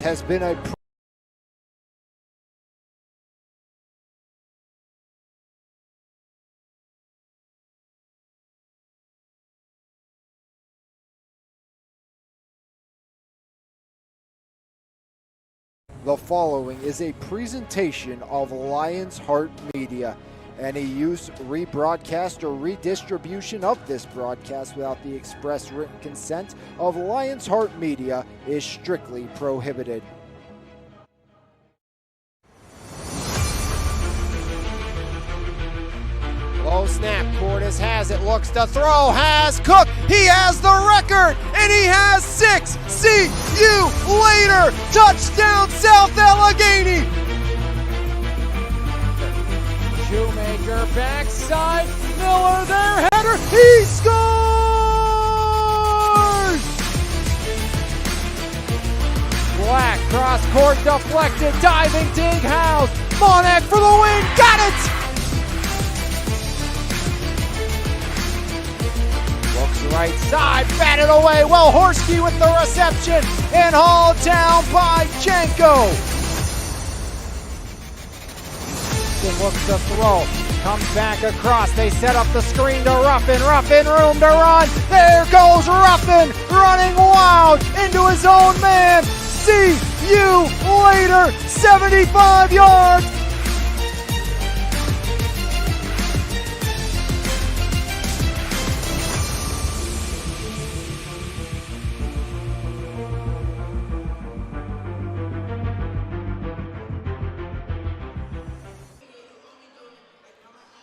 has been a The following is a presentation of Lions Heart Media. Any use, rebroadcast, or redistribution of this broadcast without the express written consent of Lions Heart Media is strictly prohibited. Low snap, Cordes has it, looks to throw, has Cook, he has the record, and he has 6. See you later, touchdown South Allegheny. Shoemaker backside, Miller their header, he scores! Black cross court deflected, diving dig house, Monek for the win, got it! Looks right side, batted away. Well, Horsky with the reception and hauled down by Janko. Looks to throw, comes back across. They set up the screen to Ruffin. Ruffin room to run. There goes Ruffin running wild into his own man. See you later. 75 yards.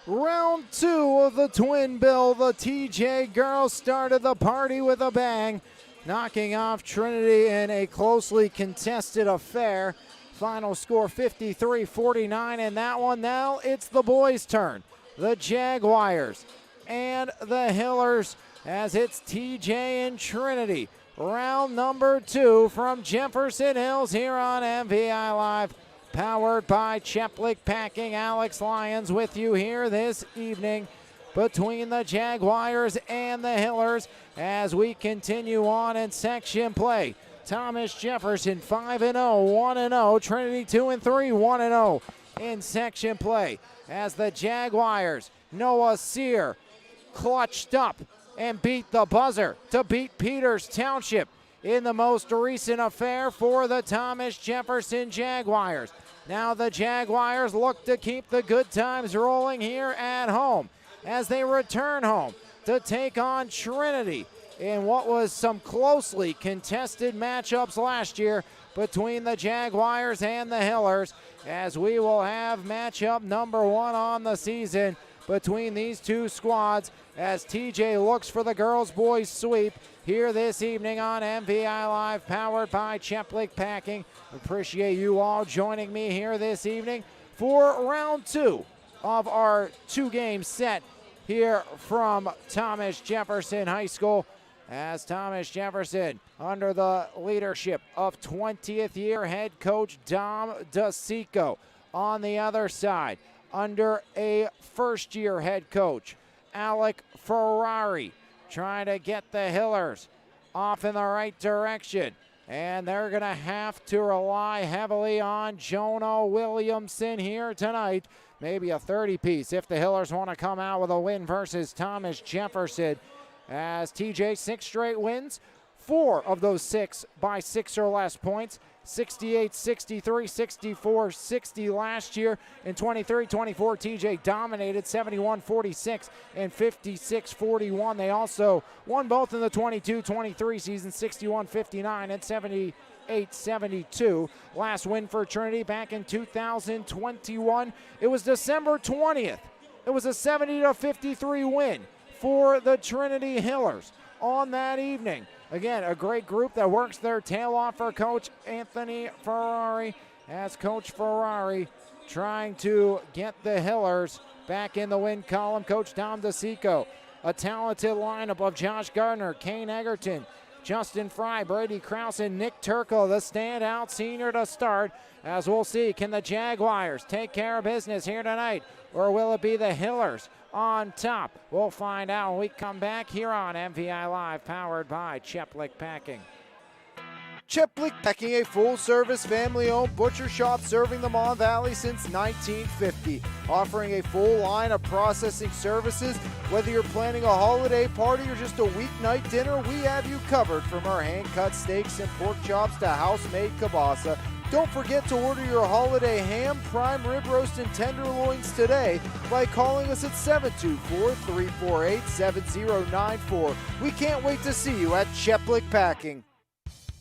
Round 2 of the Twin Bill. The TJ girls started the party with a bang, knocking off Trinity in a closely contested affair. Final score 53-49 in that one. Now it's the boys' turn. The Jaguars and the Hillers as it's TJ and Trinity. Round number 2 from Jefferson Hills here on MVI Live. Powered by Cheplick Packing. Alex Lyons with you here this evening between the Jaguars and the Hillers as we continue on in section play. Thomas Jefferson 5-0, 1-0. Trinity 2-3, 1-0 in section play as the Jaguars, Noah Sear, clutched up and beat the buzzer to beat Peters Township in the most recent affair for the Thomas Jefferson Jaguars. Now the Jaguars look to keep the good times rolling here at home as they return home to take on Trinity in what was some closely contested matchups last year between the Jaguars and the Hillers, as we will have matchup number 1 on the season between these two squads as TJ looks for the girls-boys sweep here this evening on MVI Live, powered by Cheplick Packing. Appreciate you all joining me here this evening for round 2 of our 2-game set here from Thomas Jefferson High School, as Thomas Jefferson, under the leadership of 20th year head coach Dom DeSico, on the other side under a first-year head coach Alec Ferrari, trying to get the Hillers off in the right direction. And they're going to have to rely heavily on Jonah Williamson here tonight. Maybe a 30-piece if the Hillers want to come out with a win versus Thomas Jefferson. As TJ, 6 straight wins, 4 of those 6 by 6 or less points. 68-63, 64-60 last year. In 23-24, TJ dominated 71-46 and 56-41. They also won both in the 22-23 season, 61-59 and 78-72. Last win for Trinity back in 2021. It was December 20th. It was a 70-53 win for the Trinity Hillers on that evening. Again, a great group that works their tail off for Coach Anthony Ferrari, as Coach Ferrari trying to get the Hillers back in the win column. Coach Dom DeSico, a talented lineup of Josh Gardner, Kane Egerton, Justin Fry, Brady Krause, and Nick Turkle, the standout senior to start. As we'll see, can the Jaguars take care of business here tonight, or will it be the Hillers on top? We'll find out when we come back here on MVI Live, powered by Cheplick Packing. Cheplik Packing, a full-service, family-owned butcher shop serving the Mon Valley since 1950, offering a full line of processing services. Whether you're planning a holiday party or just a weeknight dinner, we have you covered, from our hand-cut steaks and pork chops to house-made kielbasa. Don't forget to order your holiday ham, prime rib roast, and tenderloins today by calling us at 724-348-7094. We can't wait to see you at Cheplik Packing.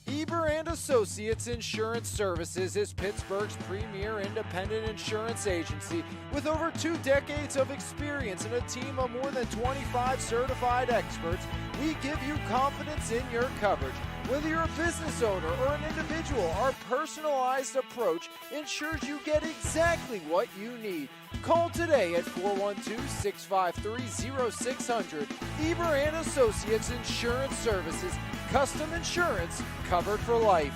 Eber and Associates Insurance Services is Pittsburgh's premier independent insurance agency with over 2 decades of experience and a team of more than 25 certified experts. We give you confidence in your coverage. Whether you're a business owner or an individual, our personalized approach ensures you get exactly what you need. Call today at 412-653-0600. Eber and Associates Insurance Services. Custom insurance covered for life.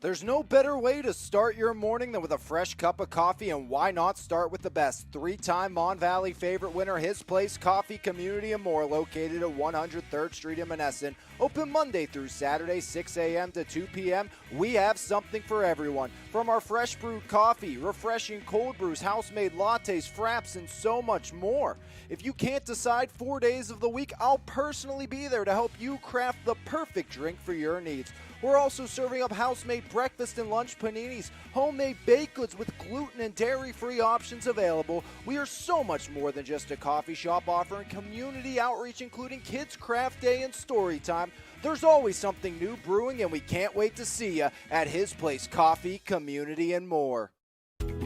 There's no better way to start your morning than with a fresh cup of coffee, and why not start with the best? 3-time Mon Valley favorite winner, His Place Coffee Community and More, located at 103rd Street in Monessen. Open Monday through Saturday, 6 a.m. to 2 p.m. We have something for everyone. From our fresh brewed coffee, refreshing cold brews, house-made lattes, fraps, and so much more. If you can't decide 4 days of the week, I'll personally be there to help you craft the perfect drink for your needs. We're also serving up house-made breakfast and lunch paninis, homemade baked goods with gluten and dairy-free options available. We are so much more than just a coffee shop, offering community outreach, including Kids Craft Day and Story Time. There's always something new brewing, and we can't wait to see you at His Place Coffee, Community, and More.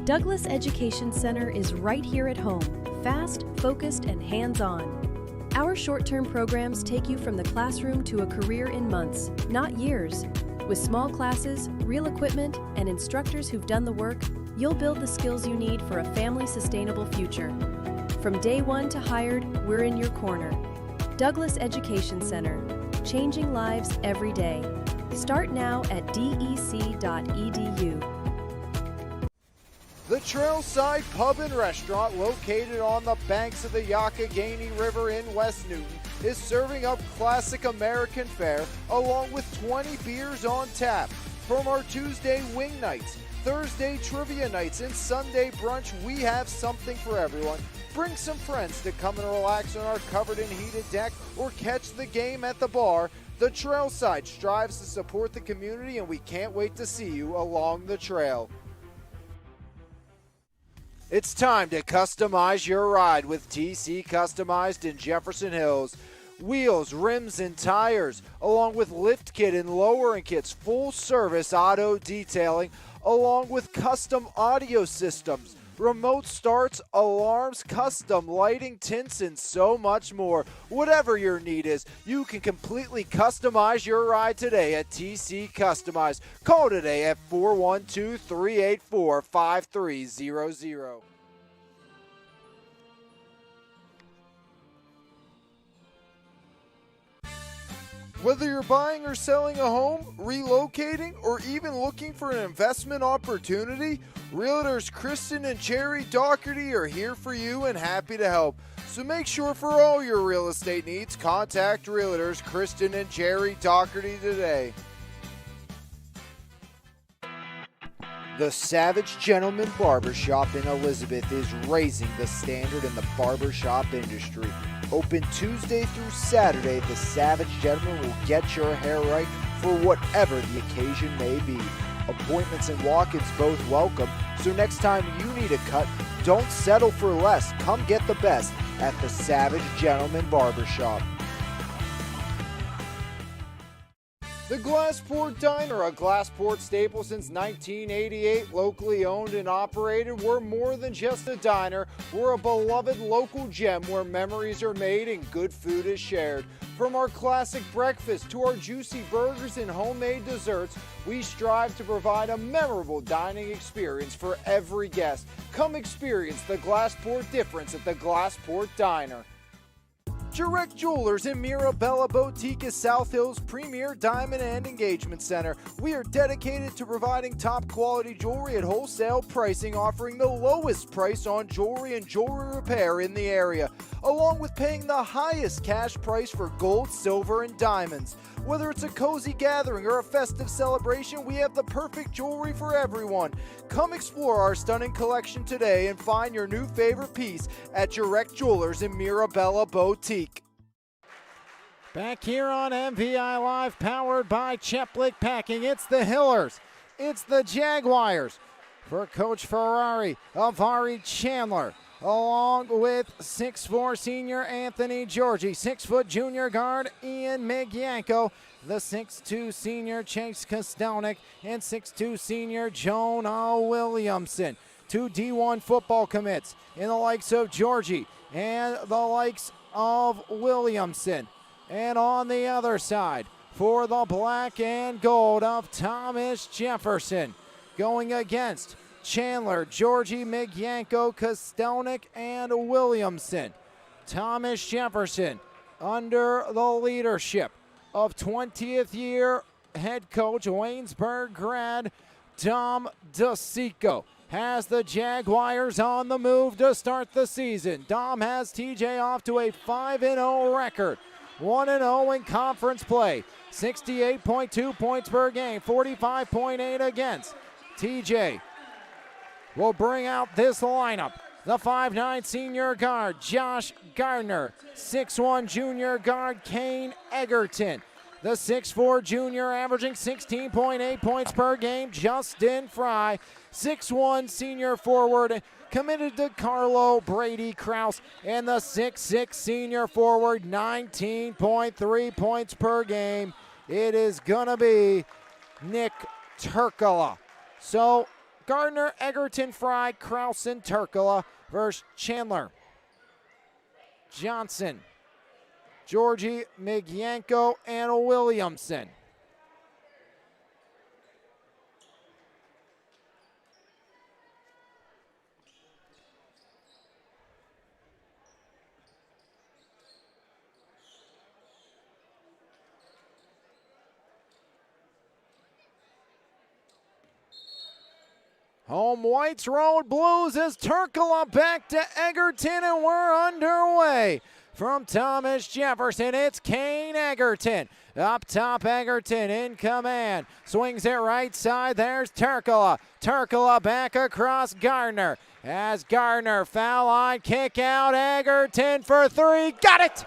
Douglas Education Center is right here at home, fast, focused, and hands-on. Our short-term programs take you from the classroom to a career in months, not years. With small classes, real equipment, and instructors who've done the work, you'll build the skills you need for a family-sustainable future. From day one to hired, we're in your corner. Douglas Education Center, changing lives every day. Start now at dec.edu. The Trailside Pub and Restaurant, located on the banks of the Youghiogheny River in West Newton, is serving up classic American fare along with 20 beers on tap. From our Tuesday wing nights, Thursday trivia nights, and Sunday brunch, we have something for everyone. Bring some friends to come and relax on our covered and heated deck or catch the game at the bar. The Trailside strives to support the community, and we can't wait to see you along the trail. It's time to customize your ride with TC Customized in Jefferson Hills. Wheels, rims, and tires, along with lift kit and lowering kits, full service auto detailing, along with custom audio systems, remote starts, alarms, custom lighting, tints, and so much more. Whatever your need is, you can completely customize your ride today at TC Customized. Call today at 412-384-5300. Whether you're buying or selling a home, relocating, or even looking for an investment opportunity, Realtors Kristen and Cherry Doherty are here for you and happy to help. So make sure for all your real estate needs, contact Realtors Kristen and Cherry Doherty today. The Savage Gentleman Barbershop in Elizabeth is raising the standard in the barbershop industry. Open Tuesday through Saturday, the Savage Gentleman will get your hair right for whatever the occasion may be. Appointments and walk-ins both welcome, so next time you need a cut, don't settle for less. Come get the best at the Savage Gentleman Barbershop. The Glassport Diner, a Glassport staple since 1988, locally owned and operated. We're more than just a diner. We're a beloved local gem where memories are made and good food is shared. From our classic breakfast to our juicy burgers and homemade desserts, we strive to provide a memorable dining experience for every guest. Come experience the Glassport difference at the Glassport Diner. Direct Jewelers in Mirabella Boutique is South Hill's premier diamond and engagement center. We are dedicated to providing top quality jewelry at wholesale pricing, offering the lowest price on jewelry and jewelry repair in the area. along with paying the highest cash price for gold, silver, and diamonds. Whether it's a cozy gathering or a festive celebration, we have the perfect jewelry for everyone. Come explore our stunning collection today and find your new favorite piece at Jurek Jewelers in Mirabella Boutique. Back here on MVI Live, powered by Cheplick Packing, it's the Hillers, it's the Jaguars. For Coach Ferrari, Avari Chandler, along with 6'4" senior Anthony Georgie, 6' junior guard Ian Migyanko, the 6'2" senior Chase Kostelnik, and 6'2" senior Jonah Williamson. 2 D1 football commits in the likes of Georgie and the likes of Williamson. And on the other side, for the black and gold of Thomas Jefferson, going against Chandler, Georgie, Migyanko, Kostelnik, and Williamson. Thomas Jefferson, under the leadership of 20th year head coach Waynesburg grad Dom DeSico, has the Jaguars on the move to start the season. Dom has TJ off to a 5-0 record, 1-0 in conference play, 68.2 points per game, 45.8 against. TJ will bring out this lineup. The 5'9" senior guard, Josh Gardner. 6'1" junior guard, Kane Egerton. The 6'4" junior averaging 16.8 points per game, Justin Fry. 6'1" senior forward, committed to Carlo Brady Krause. And the 6'6" senior forward, 19.3 points per game. It is going to be Nick Turkala. So Gardner, Egerton, Fry, Krause, and Turkala versus Chandler, Johnson, Georgie, Migyanko, and Williamson. Home whites, road blues as Turkala back to Egerton, and we're underway. From Thomas Jefferson, it's Kane Egerton. Up top, Egerton in command. Swings it right side, there's Turkala. Turkala back across Gardner. As Gardner, foul line, kick out, Egerton for 3. Got it!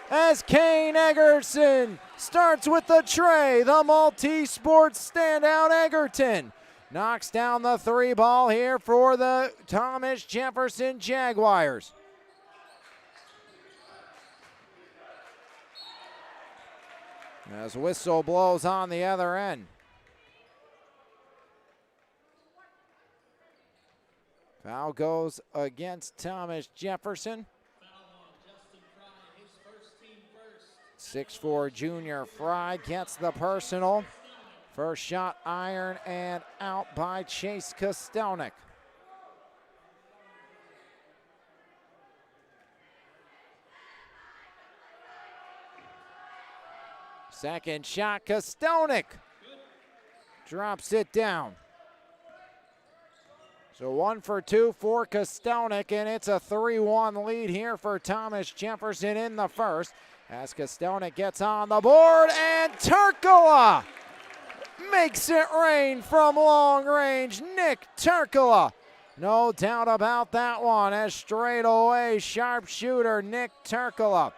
As Kane Egerton starts with the tray, the multi-sports standout Egerton knocks down the 3 ball here for the Thomas Jefferson Jaguars. As whistle blows on the other end. Foul goes against Thomas Jefferson. 6'4" junior Fry gets the personal. First shot iron and out by Chase Kostelnik. Second shot, Kostelnik drops it down. So 1 for 2 for Kostelnik, and it's a 3-1 lead here for Thomas Jefferson in the first. As Kostelnik gets on the board, and Turkala makes it rain from long range. Nick Turkala, no doubt about that one, as straight away sharpshooter Nick Turkala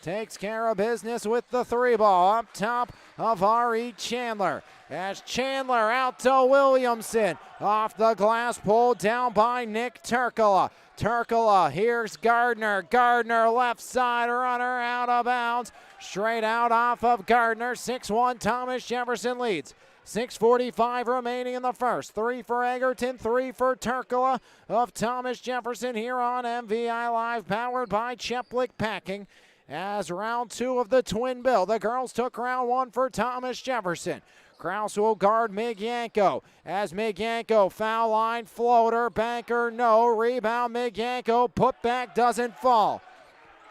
takes care of business with the 3 ball. Up top of R.E. Chandler. As Chandler out to Williamson. Off the glass, pulled down by Nick Turkala. Turkala, here's Gardner. Gardner, left side runner, out of bounds. Straight out off of Gardner. 6-1, Thomas Jefferson leads. 6:45 remaining in the first. 3 for Egerton, 3 for Turkala of Thomas Jefferson here on MVI Live, powered by Cheplick Packing. As round 2 of the twin bill, the girls took round 1 for Thomas Jefferson. Krause will guard Migyanko. As Migyanko, foul line floater, banker, no. Rebound, Migyanko, put back, doesn't fall.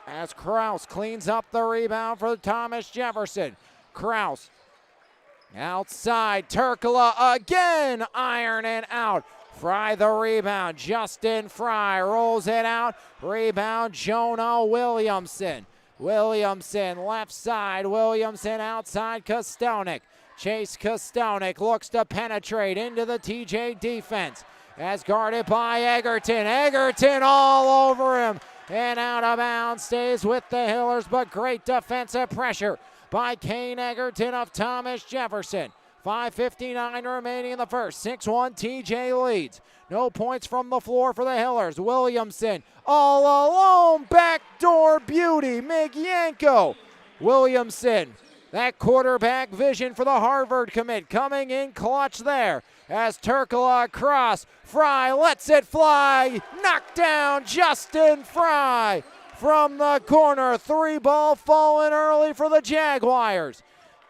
As Krause cleans up the rebound for Thomas Jefferson. Krause outside, Turkala again, iron and out Fry the rebound. Justin Fry rolls it out. Rebound, Jonah Williamson. Williamson left side. Williamson outside Kostelnik. Chase Kostelnik looks to penetrate into the TJ defense. As guarded by Egerton. Egerton all over him. And out of bounds, stays with the Hillers, but great defensive pressure by Kane Egerton of Thomas Jefferson. 5:59 remaining in the first. 6-1 TJ leads. No points from the floor for the Hillers. Williamson all alone. Backdoor beauty. Migyenko. Williamson. That quarterback vision for the Harvard commit coming in clutch there as Turkala across. Fry lets it fly. Knocked down Justin Fry from the corner. 3-ball falling early for the Jaguars.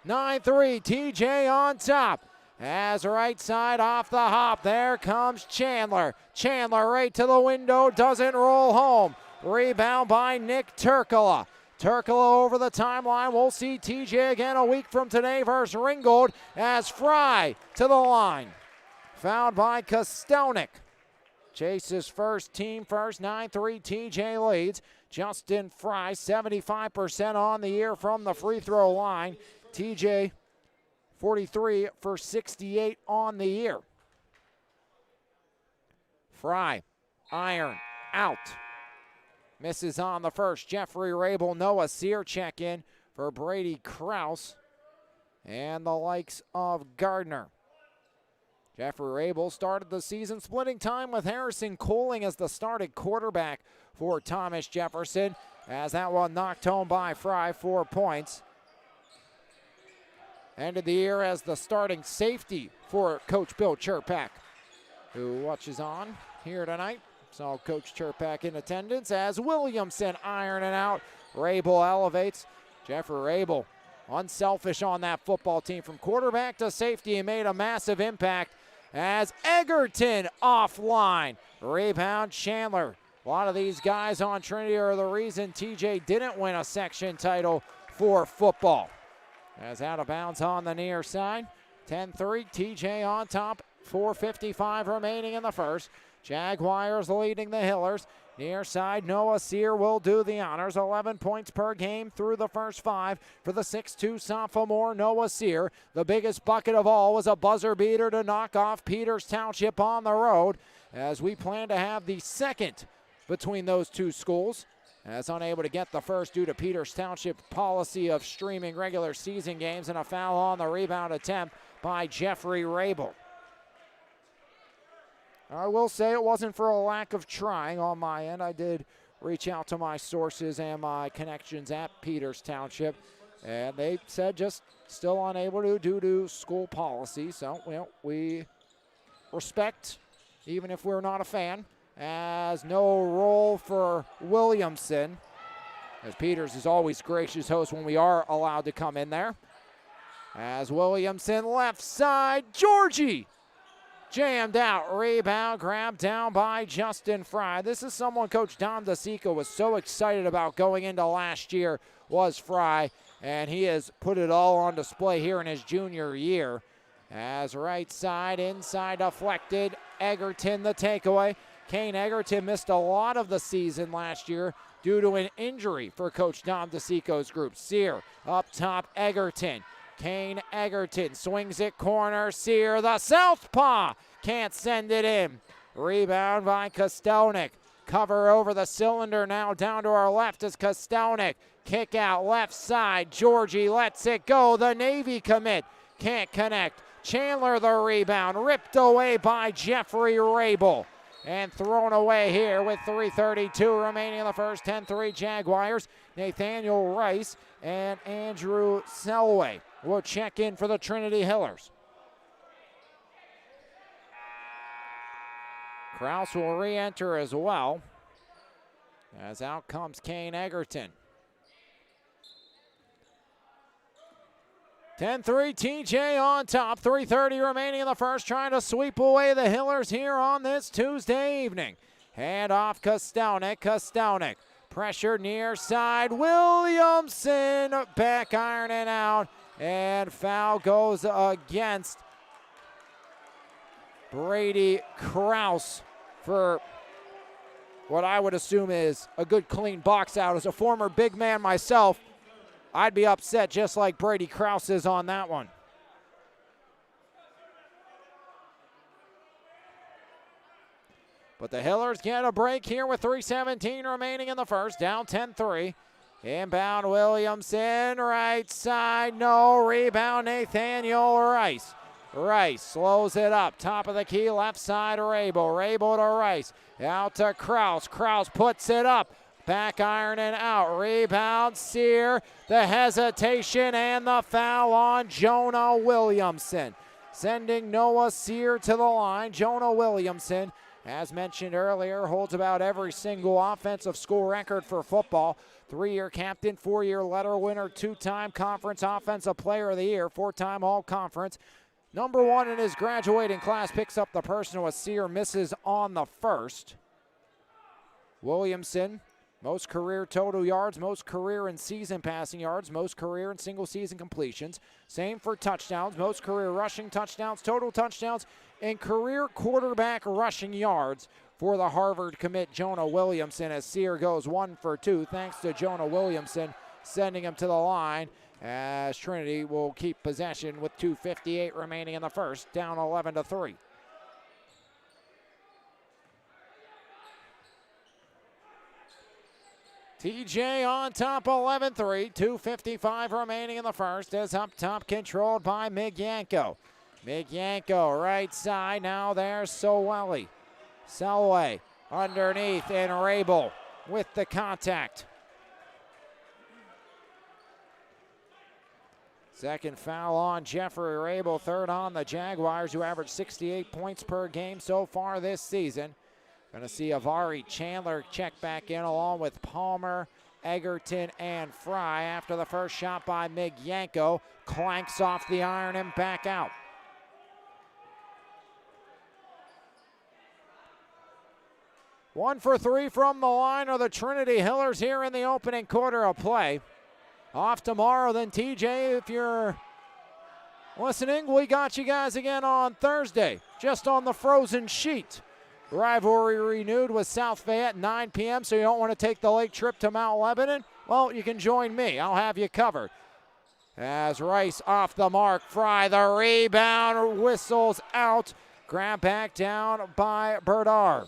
9-3, TJ on top. As right side off the hop, there comes Chandler. Chandler right to the window, doesn't roll home. Rebound by Nick Turkala. Turkala over the timeline. We'll see TJ again a week from today versus Ringgold as Fry to the line. Fouled by Kostelnik. Chase's first, team first, 9-3 TJ leads. Justin Fry, 75% on the year from the free throw line. TJ, 43 for 68 on the year. Fry, iron, out. Misses on the first. Jeffrey Rabel, Noah Sear check in for Brady Krause and the likes of Gardner. Jeffrey Rabel started the season splitting time with Harrison Coling as the starting quarterback for Thomas Jefferson, as that one knocked home by Fry, 4 points. Ended the year as the starting safety for Coach Bill Cherpak, who watches on here tonight. Saw Coach Cherpak in attendance as Williamson ironing out. Rabel elevates. Jeffrey Rabel, unselfish on that football team. From quarterback to safety, he made a massive impact as Egerton offline. Rebound Chandler. A lot of these guys on Trinity are the reason TJ didn't win a section title for football. As out of bounds on the near side. 10-3, TJ on top. 4:55 remaining in the first. Jaguars leading the Hillers. Near side, Noah Sear will do the honors. 11 points per game through the first 5 for the 6'2 sophomore Noah Sear. The biggest bucket of all was a buzzer beater to knock off Peters Township on the road, as we plan to have the second between those two schools. As unable to get the first due to Peters Township policy of streaming regular season games, and a foul on the rebound attempt by Jeffrey Rabel. I will say it wasn't for a lack of trying on my end. I did reach out to my sources and my connections at Peters Township, and they said just still unable to due to school policy. So, well, we respect, even if we're not a fan, as no roll for Williamson, as Peters is always gracious host when we are allowed to come in there. As Williamson left side, Georgie jammed out. Rebound grabbed down by Justin Fry. This is someone Coach Dom DeSico was so excited about going into last year, was Fry, and he has put it all on display here in his junior year. As right side, inside deflected, Egerton the takeaway. Kane Egerton missed a lot of the season last year due to an injury for Coach Dom DeSico's group. Sear up top, Egerton. Kane Egerton swings it corner. Sear, the southpaw, can't send it in. Rebound by Kostelnik. Cover over the cylinder now down to our left is Kostelnik. Kick out left side. Georgie lets it go. The Navy commit can't connect. Chandler the rebound, ripped away by Jeffrey Rabel. And thrown away here with 3:32 remaining in the first. 10-3 Jaguars. Nathaniel Rice and Andrew Selway will check in for the Trinity Hillers. Krause will re-enter as well, as out comes Kane Egerton. 10-3 TJ on top. 3:30 remaining in the first, trying to sweep away the Hillers here on this Tuesday evening. Hand off Kostelnik. Kostelnik pressure near side. Williamson back ironing out, and foul goes against Brady Krause for what I would assume is a good clean box out. As a former big man myself, I'd be upset just like Brady Krause is on that one. But the Hillers get a break here with 3:17 remaining in the first, down 10-3. Inbound Williamson, right side, no. Rebound Nathaniel Rice. Rice slows it up, top of the key, left side, Rabel. Rabel to Rice, out to Krause. Krause puts it up, back iron and out. Rebound, Sear, the hesitation and the foul on Jonah Williamson. Sending Noah Sear to the line. Jonah Williamson, as mentioned earlier, holds about every single offensive school record for football. 3-year captain, 4-year letter winner, 2-time conference offensive player of the year, 4-time all-conference. Number 1 in his graduating class, picks up the personal as Sear misses on the first. Williamson, most career total yards, most career in season passing yards, most career in single season completions. Same for touchdowns, most career rushing touchdowns, total touchdowns, and career quarterback rushing yards for the Harvard commit Jonah Williamson, as Sear goes 1 for 2 thanks to Jonah Williamson sending him to the line, as Trinity will keep possession with 2:58 remaining in the first, down 11-3. TJ on top, 11-3, 2:55 remaining in the first, as up top controlled by Migyanko. Migyanko right side, now there's Sowelli. Selway underneath, and Rabel with the contact. Second foul on Jeffrey Rabel, third on the Jaguars, who averaged 68 points per game so far this season. Going to see Avari Chandler check back in along with Palmer, Egerton, and Fry after the first shot by Migyanko. Clanks off the iron and back out. One for 3 from the line are the Trinity Hillers here in the opening quarter of play. Off tomorrow, then TJ, if you're listening, we got you guys again on Thursday, just on the frozen sheet. Rivalry renewed with South Fayette, 9 p.m., so you don't want to take the lake trip to Mount Lebanon? Well, you can join me. I'll have you covered. As Rice off the mark, Fry, the rebound, whistles out. Grabbed back down by Berdar.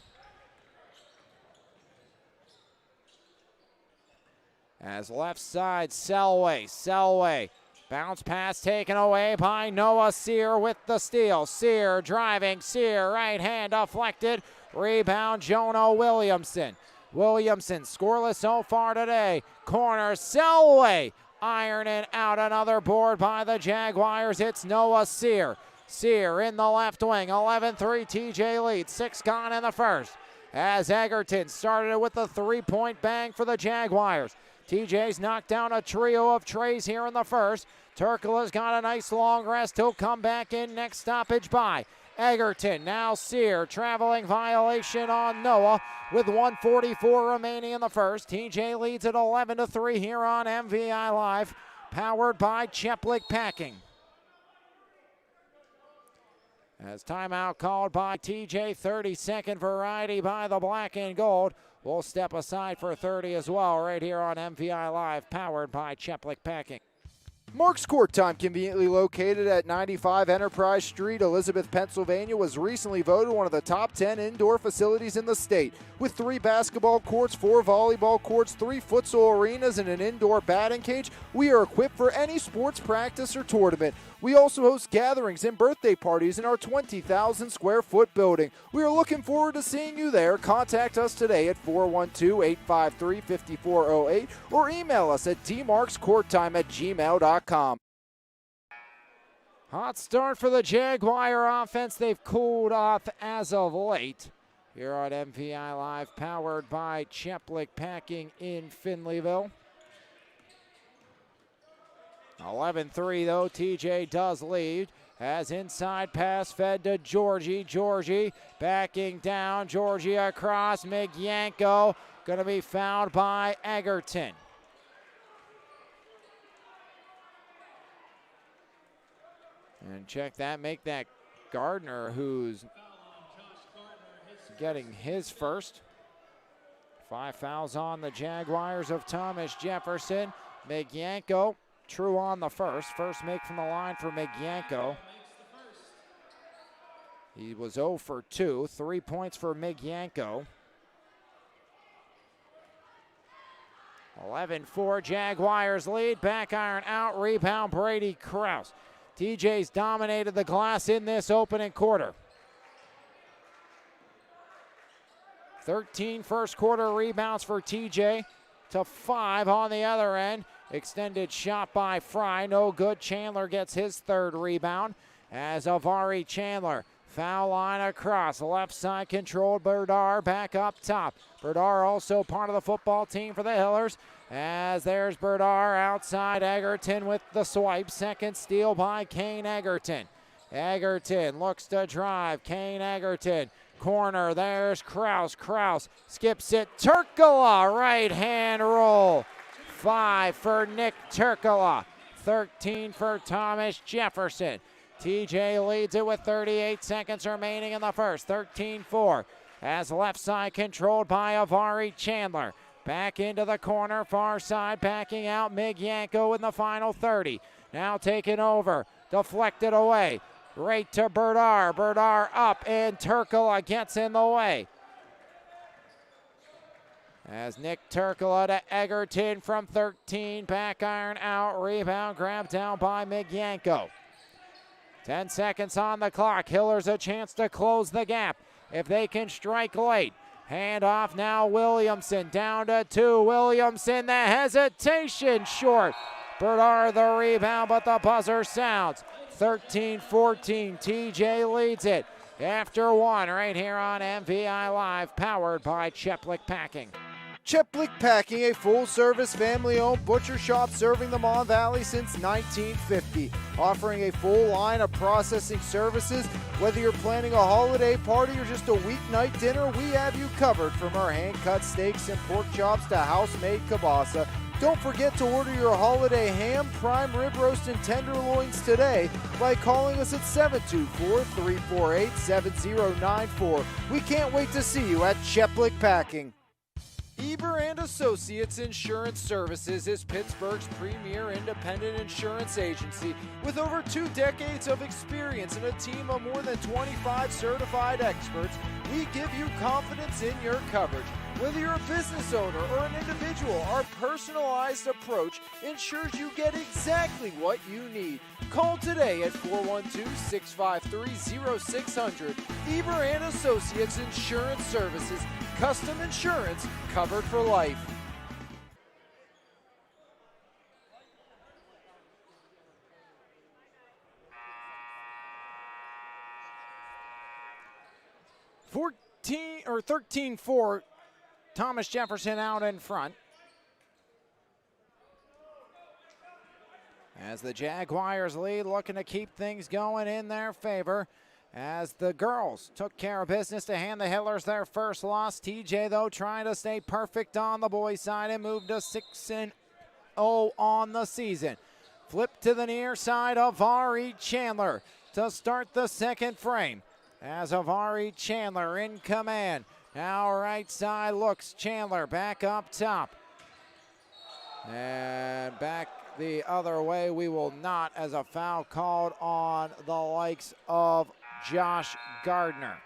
As left side, Selway. Bounce pass taken away by Noah Sear with the steal. Sear driving, Sear right hand deflected. Rebound, Jonah Williamson. Williamson scoreless so far today. Corner, Selway. Iron and out, another board by the Jaguars. It's Noah Sear. Sear in the left wing, 11-3 TJ lead. 6 gone in the first. As Egerton started it with a 3-point bang for the Jaguars. TJ's knocked down a trio of trays here in the first. Turkola's got a nice long rest. He'll come back in next stoppage by Egerton. Now Sear, traveling violation on Noah with 1:44 remaining in the first. TJ leads at 11-3 here on MVI Live, powered by Cheplik Packing. As timeout called by TJ, 30-second variety by the black and gold. We'll step aside for 30 as well right here on MVI Live, powered by Cheplik Packing. Mark's Court Time, conveniently located at 95 Enterprise Street, Elizabeth, Pennsylvania, was recently voted one of the top 10 indoor facilities in the state. With 3 basketball courts, 4 volleyball courts, 3 futsal arenas, and an indoor batting cage, we are equipped for any sports practice or tournament. We also host gatherings and birthday parties in our 20,000 square foot building. We are looking forward to seeing you there. Contact us today at 412-853-5408 or email us at dmarkscourttime@gmail.com. Hot start for the Jaguar offense. They've cooled off as of late. Here on MVI Live, powered by Cheplik Packing in Finleyville. 11-3 though, TJ does lead. As inside pass fed to Georgie. Georgie backing down. Georgie across. Migyanko going to be fouled by Egerton. And check that, make that Gardner, who's getting his first. 5 fouls on the Jaguars of Thomas Jefferson. Migyanko, true on the first. First make from the line for Migyanko. He was 0 for 2. 3 points for Migyanko. 11-4 Jaguars lead. Back iron out. Rebound Brady Krause. TJ's dominated the glass in this opening quarter. 13 first quarter rebounds for TJ to 5 on the other end. Extended shot by Fry. No good. Chandler gets his third rebound as Avari Chandler. Foul line across. Left side controlled. Berdar back up top. Berdar also part of the football team for the Hillers. As there's Berdar outside. Egerton with the swipe. Second steal by Kane Egerton. Egerton looks to drive. Kane Egerton. Corner, there's Krause. Krause skips it. Turkala, right hand roll. 5 for Nick Turkala. 13 for Thomas Jefferson. TJ leads it with 38 seconds remaining in the first. 13-4 as left side controlled by Avari Chandler. Back into the corner, far side, backing out Migyanko in the final 30. Now taken over, deflected away. Right to Berdar. Berdar up, and Turkala gets in the way. As Nick Turkala to Egerton from 13. Back iron out. Rebound grabbed down by Migyanko. 10 seconds on the clock. Hillers a chance to close the gap if they can strike late. Hand off now. Williamson down to 2. Williamson, the hesitation short. Berdar the rebound, but the buzzer sounds. 13-14, TJ leads it after 1 right here on MVI Live, powered by Cheplick Packing. Cheplick Packing, a full-service, family-owned butcher shop serving the Mon Valley since 1950. Offering a full line of processing services. Whether you're planning a holiday party or just a weeknight dinner, we have you covered. From our hand-cut steaks and pork chops to house-made kielbasa. Don't forget to order your holiday ham, prime rib roast, and tenderloins today by calling us at 724-348-7094. We can't wait to see you at Cheplick Packing. Eber and Associates Insurance Services is Pittsburgh's premier independent insurance agency with over 2 decades of experience and a team of more than 25 certified experts. We give you confidence in your coverage. Whether you're a business owner or an individual, our personalized approach ensures you get exactly what you need. Call today at 412-653-0600. Eber and Associates Insurance Services. Custom insurance covered for life. Or 13-4, Thomas Jefferson out in front. As the Jaguars lead, looking to keep things going in their favor. As the girls took care of business to hand the Hillers their first loss. TJ, though, trying to stay perfect on the boys' side and move to 6-0 on the season. Flip to the near side of Avari Chandler to start the second frame. As Avari Chandler in command. Now right side looks Chandler back up top. And back the other way we will not, as a foul called on the likes of Josh Gardner.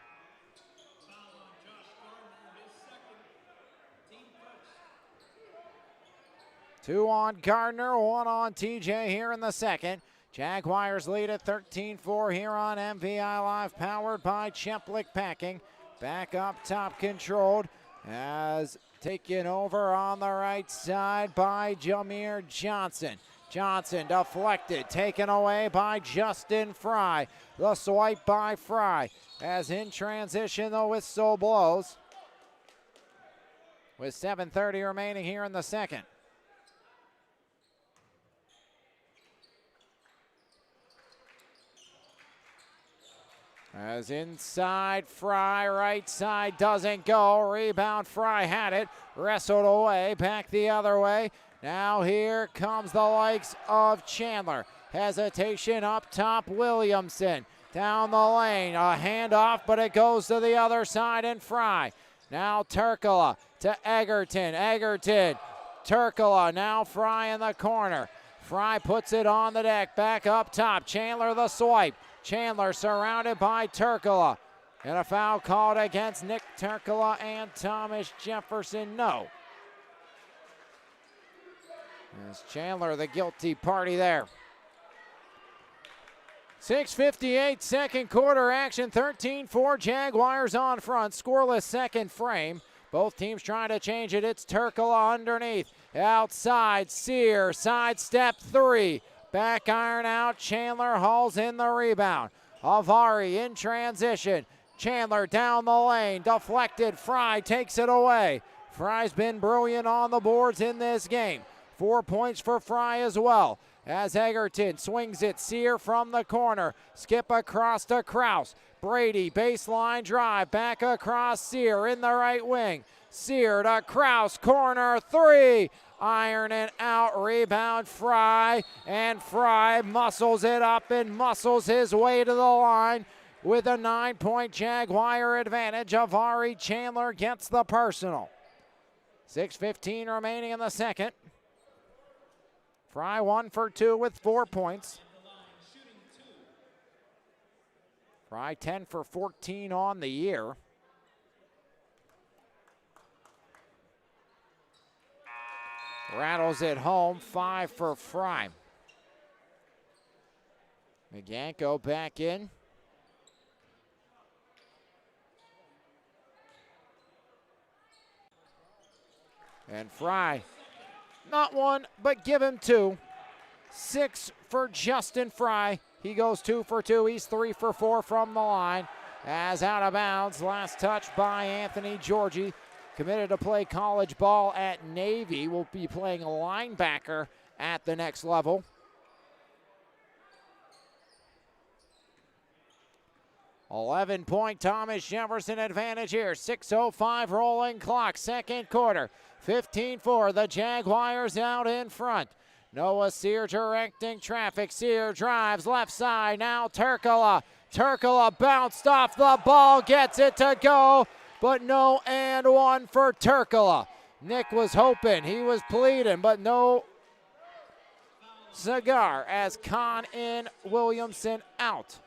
Two on Gardner, 1 on TJ here in the second. Jaguars lead at 13-4 here on MVI Live, powered by Cheplick Packing. Back up top controlled as taken over on the right side by Jameer Johnson. Johnson deflected, taken away by Justin Fry. The swipe by Fry as in transition the whistle blows. With 7:30 remaining here in the second. As inside, Fry, right side, doesn't go. Rebound, Fry had it, wrestled away, back the other way. Now here comes the likes of Chandler. Hesitation up top, Williamson. down the lane. A handoff, but it goes to the other side and Fry. Now Turkala to Egerton. Egerton, Turkala, now Fry in the corner. Fry puts it on the deck, back up top. Chandler the swipe. Chandler surrounded by Turkala. And a foul called against Nick Turkala and Thomas Jefferson. No. As Chandler the guilty party there. 6:58 second quarter action, 13-4 Jaguars on front, scoreless second frame. Both teams trying to change it. It's Turkala underneath, outside, Sear, sidestep three. Back iron out, Chandler hauls in the rebound. Avari in transition. Chandler down the lane, deflected, Fry takes it away. Fry's been brilliant on the boards in this game. 4 points for Fry as well. As Egerton swings it, Sear from the corner. Skip across to Kraus. Brady, baseline drive, back across Sear in the right wing. Sear to Kraus, corner three. Iron and out, rebound Fry. And Fry muscles it up and muscles his way to the line with a 9-point Jaguar advantage. Avari Chandler gets the personal. 6:15 remaining in the second. Fry 1 for 2 with 4 points. Fry 10 for 14 on the year. Rattles it home, 5 for Fry. McGanko back in. And Fry, not one, but give him 2. 6 for Justin Fry. He goes 2 for 2. He's 3 for 4 from the line. As out of bounds, last touch by Anthony Georgie. Committed to play college ball at Navy. Will be playing linebacker at the next level. $11-point Thomas Jefferson advantage here. 6:05 rolling clock, second quarter. 15-4, the Jaguars out in front. Noah Sear directing traffic. Sear drives left side, now Turkala. Turkala bounced off the ball, gets it to go, but no and one for Turkala. Nick was hoping, he was pleading, but no cigar as Kahn in, Williamson out.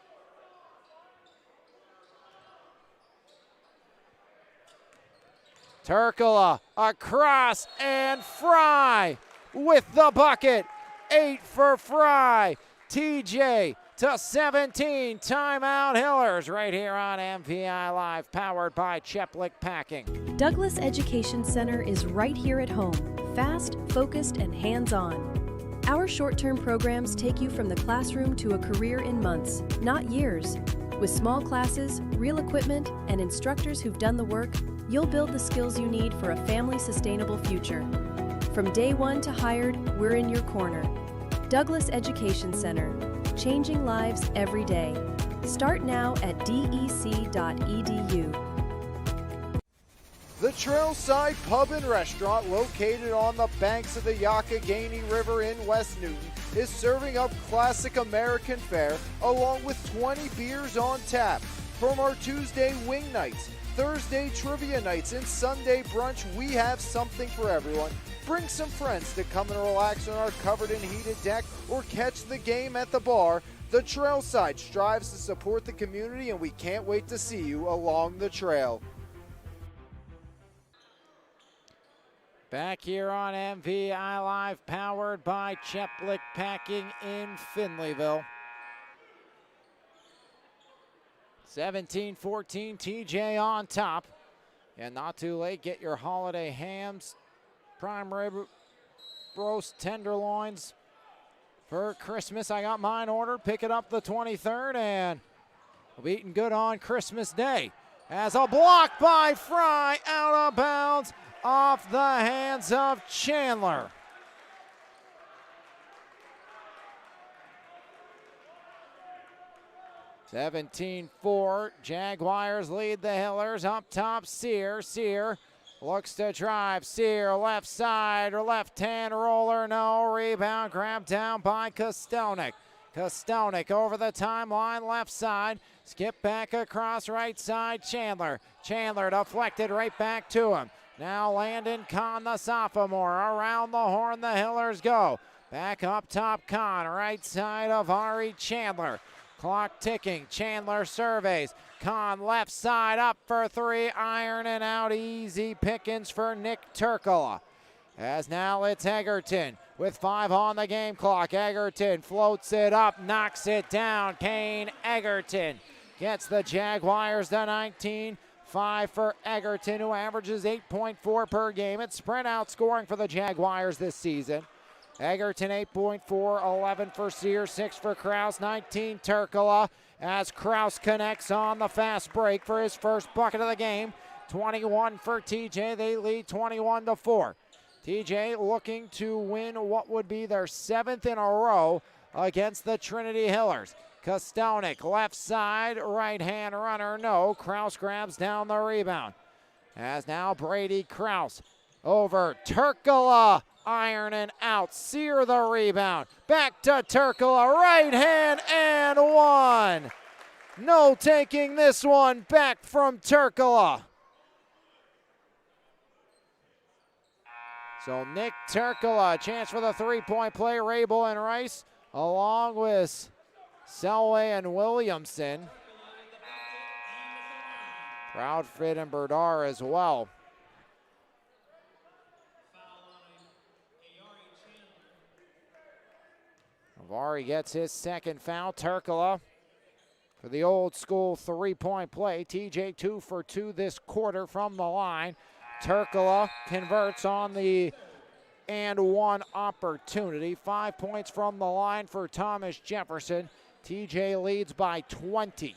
Turkala across and Fry with the bucket. 8 for Fry. TJ to 17. Timeout Hillers right here on MVI Live, powered by Cheplik Packing. Douglas Education Center is right here at home, fast, focused, and hands-on. Our short-term programs take you from the classroom to a career in months, not years. With small classes, real equipment, and instructors who've done the work, you'll build the skills you need for a family-sustainable future. From day one to hired, we're in your corner. Douglas Education Center, changing lives every day. Start now at dec.edu. The Trailside Pub and Restaurant, located on the banks of the Youghiogheny River in West Newton, is serving up classic American fare along with 20 beers on tap. From our Tuesday wing nights, Thursday trivia nights, and Sunday brunch, we have something for everyone. Bring some friends to come and relax on our covered and heated deck or catch the game at the bar. The Trailside strives to support the community, and we can't wait to see you along the trail. Back here on MVI Live, powered by Cheplik Packing in Finleyville. 17-14, TJ on top. And not too late, get your holiday hams, prime rib roast tenderloins for Christmas. I got mine ordered. Pick it up the 23rd, and we'll be eating good on Christmas Day. As a block by Fry, out of bounds, off the hands of Chandler. (17-4), Jaguars lead the Hillers. Up top, Sear. Sear looks to drive. Sear left side or left hand roller, no. Rebound grabbed down by Kostelnik. Kostonik over the timeline, left side. Skip back across right side, Chandler. Chandler deflected right back to him. Now Landon Kahn, the sophomore. Around the horn, the Hillers go. Back up top, Kahn. Right side of Ari Chandler. Clock ticking. Chandler surveys. Kahn left side up for three. Iron and out. Easy pickings for Nick Turkala. As now it's Egerton with 5 on the game clock. Egerton floats it up, knocks it down. Kane Egerton gets the Jaguars to 19. 5 for Egerton, who averages 8.4 per game. It's spread out scoring for the Jaguars this season. Egerton 8.4, 11 for Sears, 6 for Kraus, 19 Turkala as Kraus connects on the fast break for his first bucket of the game. 21 for TJ, they lead 21-4. TJ looking to win what would be their 7th in a row against the Trinity Hillers. Kostonik, left side, right-hand runner, no. Kraus grabs down the rebound. As now Brady Kraus over Turkala, iron and out. Sear the rebound. Back to Turkala, right hand and one. No taking this one back from Turkala. So Nick Turkala, chance for the three-point play. Rabel and Rice, along with Selway and Williamson. Proudfit and Berdar as well. Avari gets his second foul. Turkala for the old school three-point play. TJ 2 for 2 this quarter from the line. Turkala converts on the and one opportunity. 5 points from the line for Thomas Jefferson. TJ leads by 20.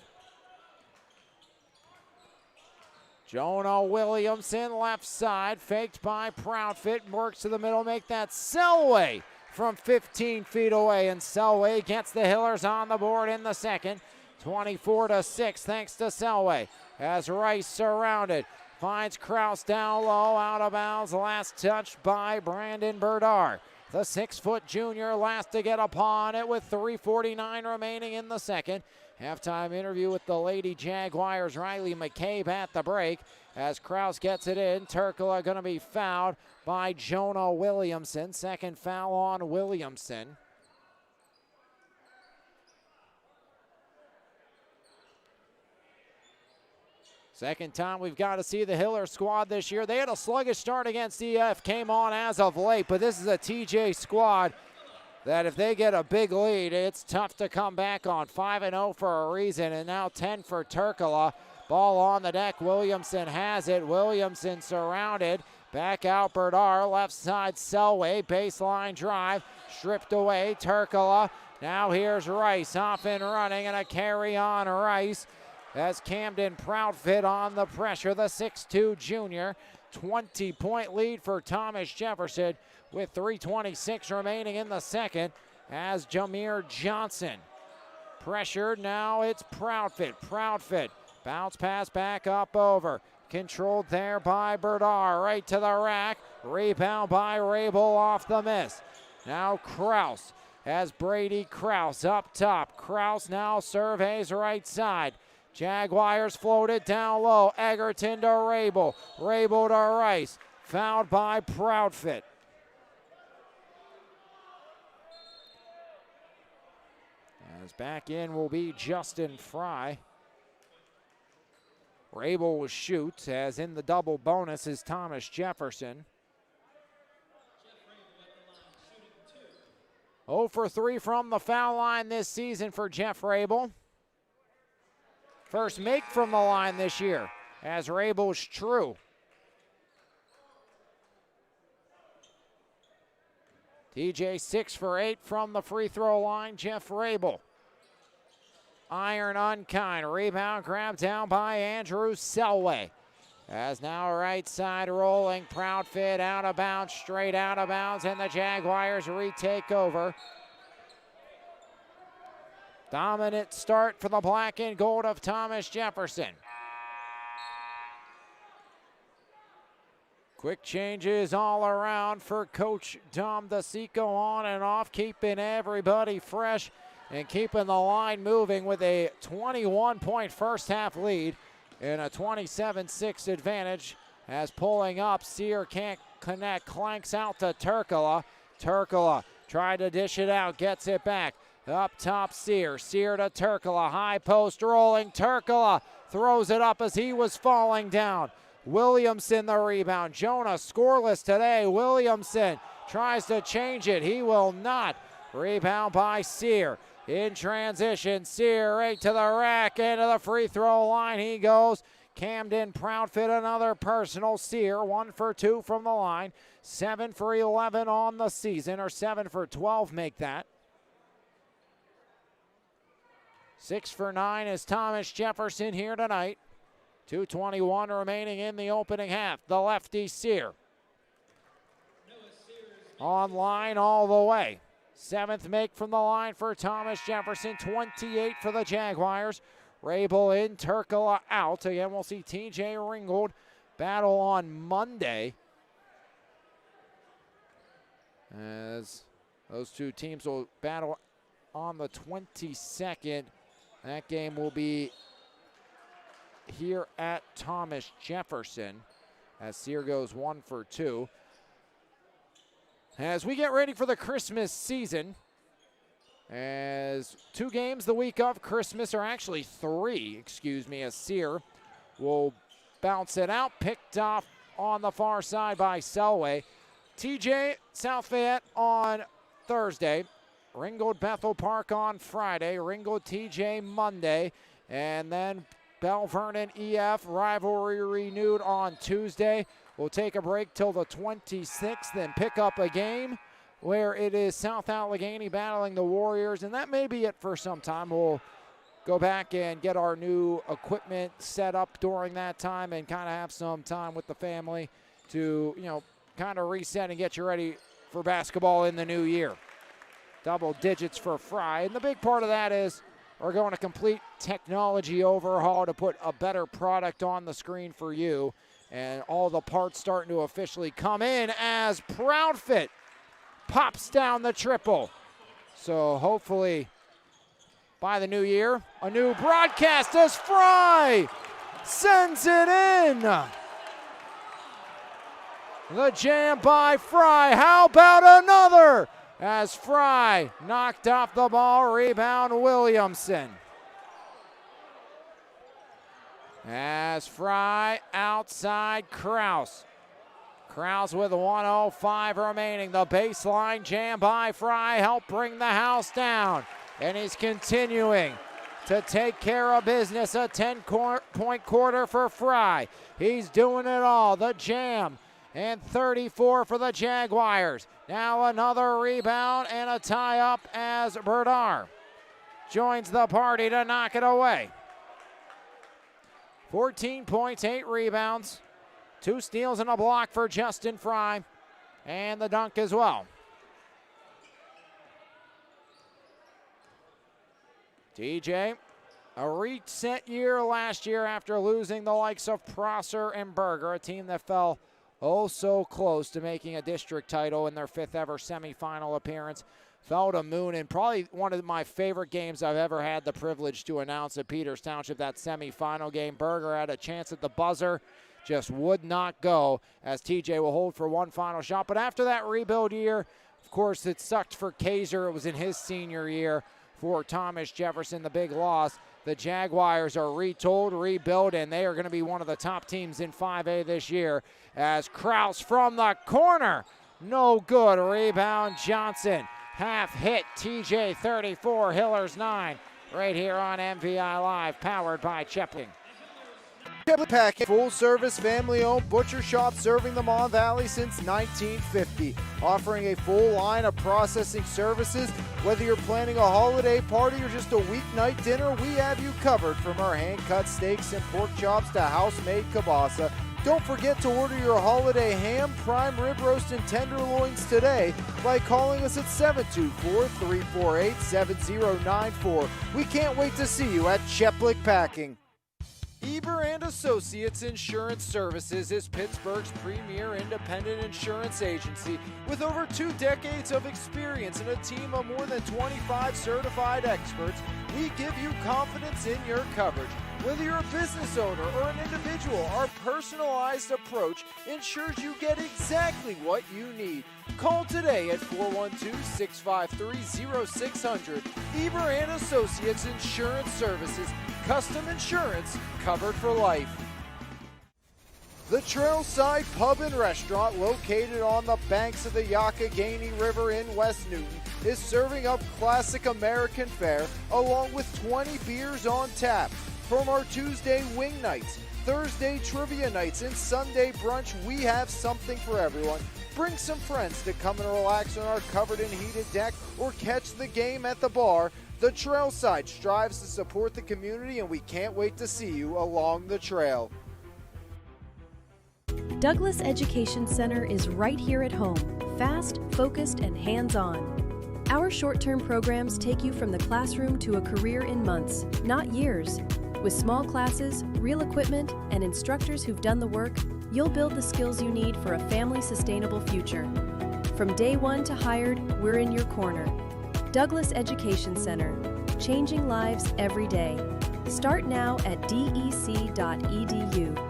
Jonah Williamson, left side, faked by Proudfit, works to the middle, make that Selway from 15 feet away, and Selway gets the Hillers on the board in the second. 24-6 thanks to Selway as Rice surrounded. Finds Kraus down low, out of bounds, last touch by Brandon Berdar. The 6-foot junior last to get upon it with 3:49 remaining in the second. Halftime interview with the Lady Jaguars, Riley McCabe at the break. As Kraus gets it in, Turkala going to be fouled by Jonah Williamson. Second foul on Williamson. Second time we've got to see the Hiller squad this year. They had a sluggish start against EF, came on as of late, but this is a TJ squad that if they get a big lead, it's tough to come back on. 5-0 for a reason, and now 10 for Turkala. Ball on the deck, Williamson has it. Williamson surrounded, back out Berdar, left side Selway, baseline drive, stripped away, Turkala. Now here's Rice, off and running, and a carry on Rice. As Camden Proudfit on the pressure, the 6'2 junior. 20-point lead for Thomas Jefferson with 3:26 remaining in the second as Jameer Johnson pressured. Now it's Proudfit. Proudfit, bounce pass back up over. Controlled there by Berdar, right to the rack. Rebound by Rabel off the miss. Now Kraus as Brady Kraus up top. Kraus now surveys right side. Jaguars floated down low. Egerton to Rabel. Rabel to Rice. Fouled by Proudfit. As back in will be Justin Fry. Rabel will shoot, as in the double bonus is Thomas Jefferson. 0 for 3 from the foul line this season for Jeff Rabel. First make from the line this year, as Rabel's true. TJ 6 for 8 from the free throw line, Jeff Rabel. Iron unkind, rebound grabbed down by Andrew Selway. As now right side rolling, Proudfit out of bounds, straight out of bounds, and the Jaguars retake over. Dominant start for the black and gold of Thomas Jefferson. Quick changes all around for Coach Dom DeSico on and off, keeping everybody fresh and keeping the line moving with a 21-point first half lead and a 27-6 advantage. As pulling up, Sear can't connect, clanks out to Turkala. Turkala tried to dish it out, gets it back. Up top, Sear. Sear to Turkala, high post rolling. Turkala throws it up as he was falling down. Williamson the rebound. Jonah scoreless today. Williamson tries to change it. He will not. Rebound by Sear. In transition, Sear right to the rack, into the free throw line he goes. Camden Proudfit, another personal. Sear 1 for 2 from the line. 7 for 11 on the season, or 7 for 12 make that. 6 for 9 is Thomas Jefferson here tonight. 2:21 remaining in the opening half. The lefty Sear. Online all the way. 7th make from the line for Thomas Jefferson. 28 for the Jaguars. Rabel in, Turkala out. Again, we'll see TJ Ringgold battle on Monday, as those two teams will battle on the 22nd. That game will be here at Thomas Jefferson, as Sear goes 1 for 2. As we get ready for the Christmas season, as 2 games the week of Christmas, or actually 3, as Sear will bounce it out, picked off on the far side by Selway. TJ South Fayette on Thursday, Ringgold Bethel Park on Friday, Ringgold TJ Monday, and then Bell Vernon EF rivalry renewed on Tuesday. We'll take a break till the 26th, then pick up a game where it is South Allegheny battling the Warriors, and that may be it for some time. We'll go back and get our new equipment set up during that time and kind of have some time with the family to, kind of reset and get you ready for basketball in the new year. Double digits for Fry, and the big part of that is we're going to complete technology overhaul to put a better product on the screen for you, and all the parts starting to officially come in as Proudfit pops down the triple. So hopefully by the new year, a new broadcast as Fry sends it in. The jam by Fry. How about another? As Fry knocked off the ball, rebound Williamson. As Fry outside Kraus. Kraus with 1:05 remaining. The baseline jam by Fry helped bring the house down. And he's continuing to take care of business. A 10-point quarter for Fry. He's doing it all. The jam. And 34 for the Jaguars. Now another rebound and a tie-up as Berdar joins the party to knock it away. 14 points, 8 rebounds, 2 steals and a block for Justin Fry, and the dunk as well. TJ, a reset year last year after losing the likes of Prosser and Berger, a team that fell oh so close to making a district title in their 5th ever semifinal appearance. Fell to Moon in probably one of my favorite games I've ever had the privilege to announce at Peters Township, that semifinal game. Berger had a chance at the buzzer, just would not go, as TJ will hold for one final shot. But after that rebuild year, of course, it sucked for Kaiser. It was in his senior year for Thomas Jefferson, the big loss. The Jaguars are retooled, rebuilt, and they are going to be one of the top teams in 5A this year. As Kraus from the corner, no good. Rebound Johnson. Half hit, TJ 34, Hillers 9. Right here on MVI Live, powered by Chepling. Chepling Packing, full-service, family-owned butcher shop serving the Mon Valley since 1950. Offering a full line of processing services. Whether you're planning a holiday party or just a weeknight dinner, we have you covered. From our hand-cut steaks and pork chops to house-made kielbasa. Don't forget to order your holiday ham, prime rib roast, and tenderloins today by calling us at 724-348-7094. We can't wait to see you at Chepling Packing. Eber and Associates Insurance Services is Pittsburgh's premier independent insurance agency with over 2 decades of experience and a team of more than 25 certified experts. We give you confidence in your coverage. Whether you're a business owner or an individual, our personalized approach ensures you get exactly what you need. Call today at 412-653-0600. Eber and Associates Insurance Services. Custom insurance covered for life. The Trailside Pub and Restaurant, located on the banks of the Youghiogheny River in West Newton, is serving up classic American fare along with 20 beers on tap. From our Tuesday wing nights, Thursday trivia nights, and Sunday brunch, we have something for everyone. Bring some friends to come and relax on our covered and heated deck or catch the game at the bar. The Trailside strives to support the community, and we can't wait to see you along the trail. Douglas Education Center is right here at home, fast, focused, and hands-on. Our short-term programs take you from the classroom to a career in months, not years. With small classes, real equipment, and instructors who've done the work, you'll build the skills you need for a family-sustainable future. From day one to hired, we're in your corner. Douglas Education Center, changing lives every day. Start now at dec.edu.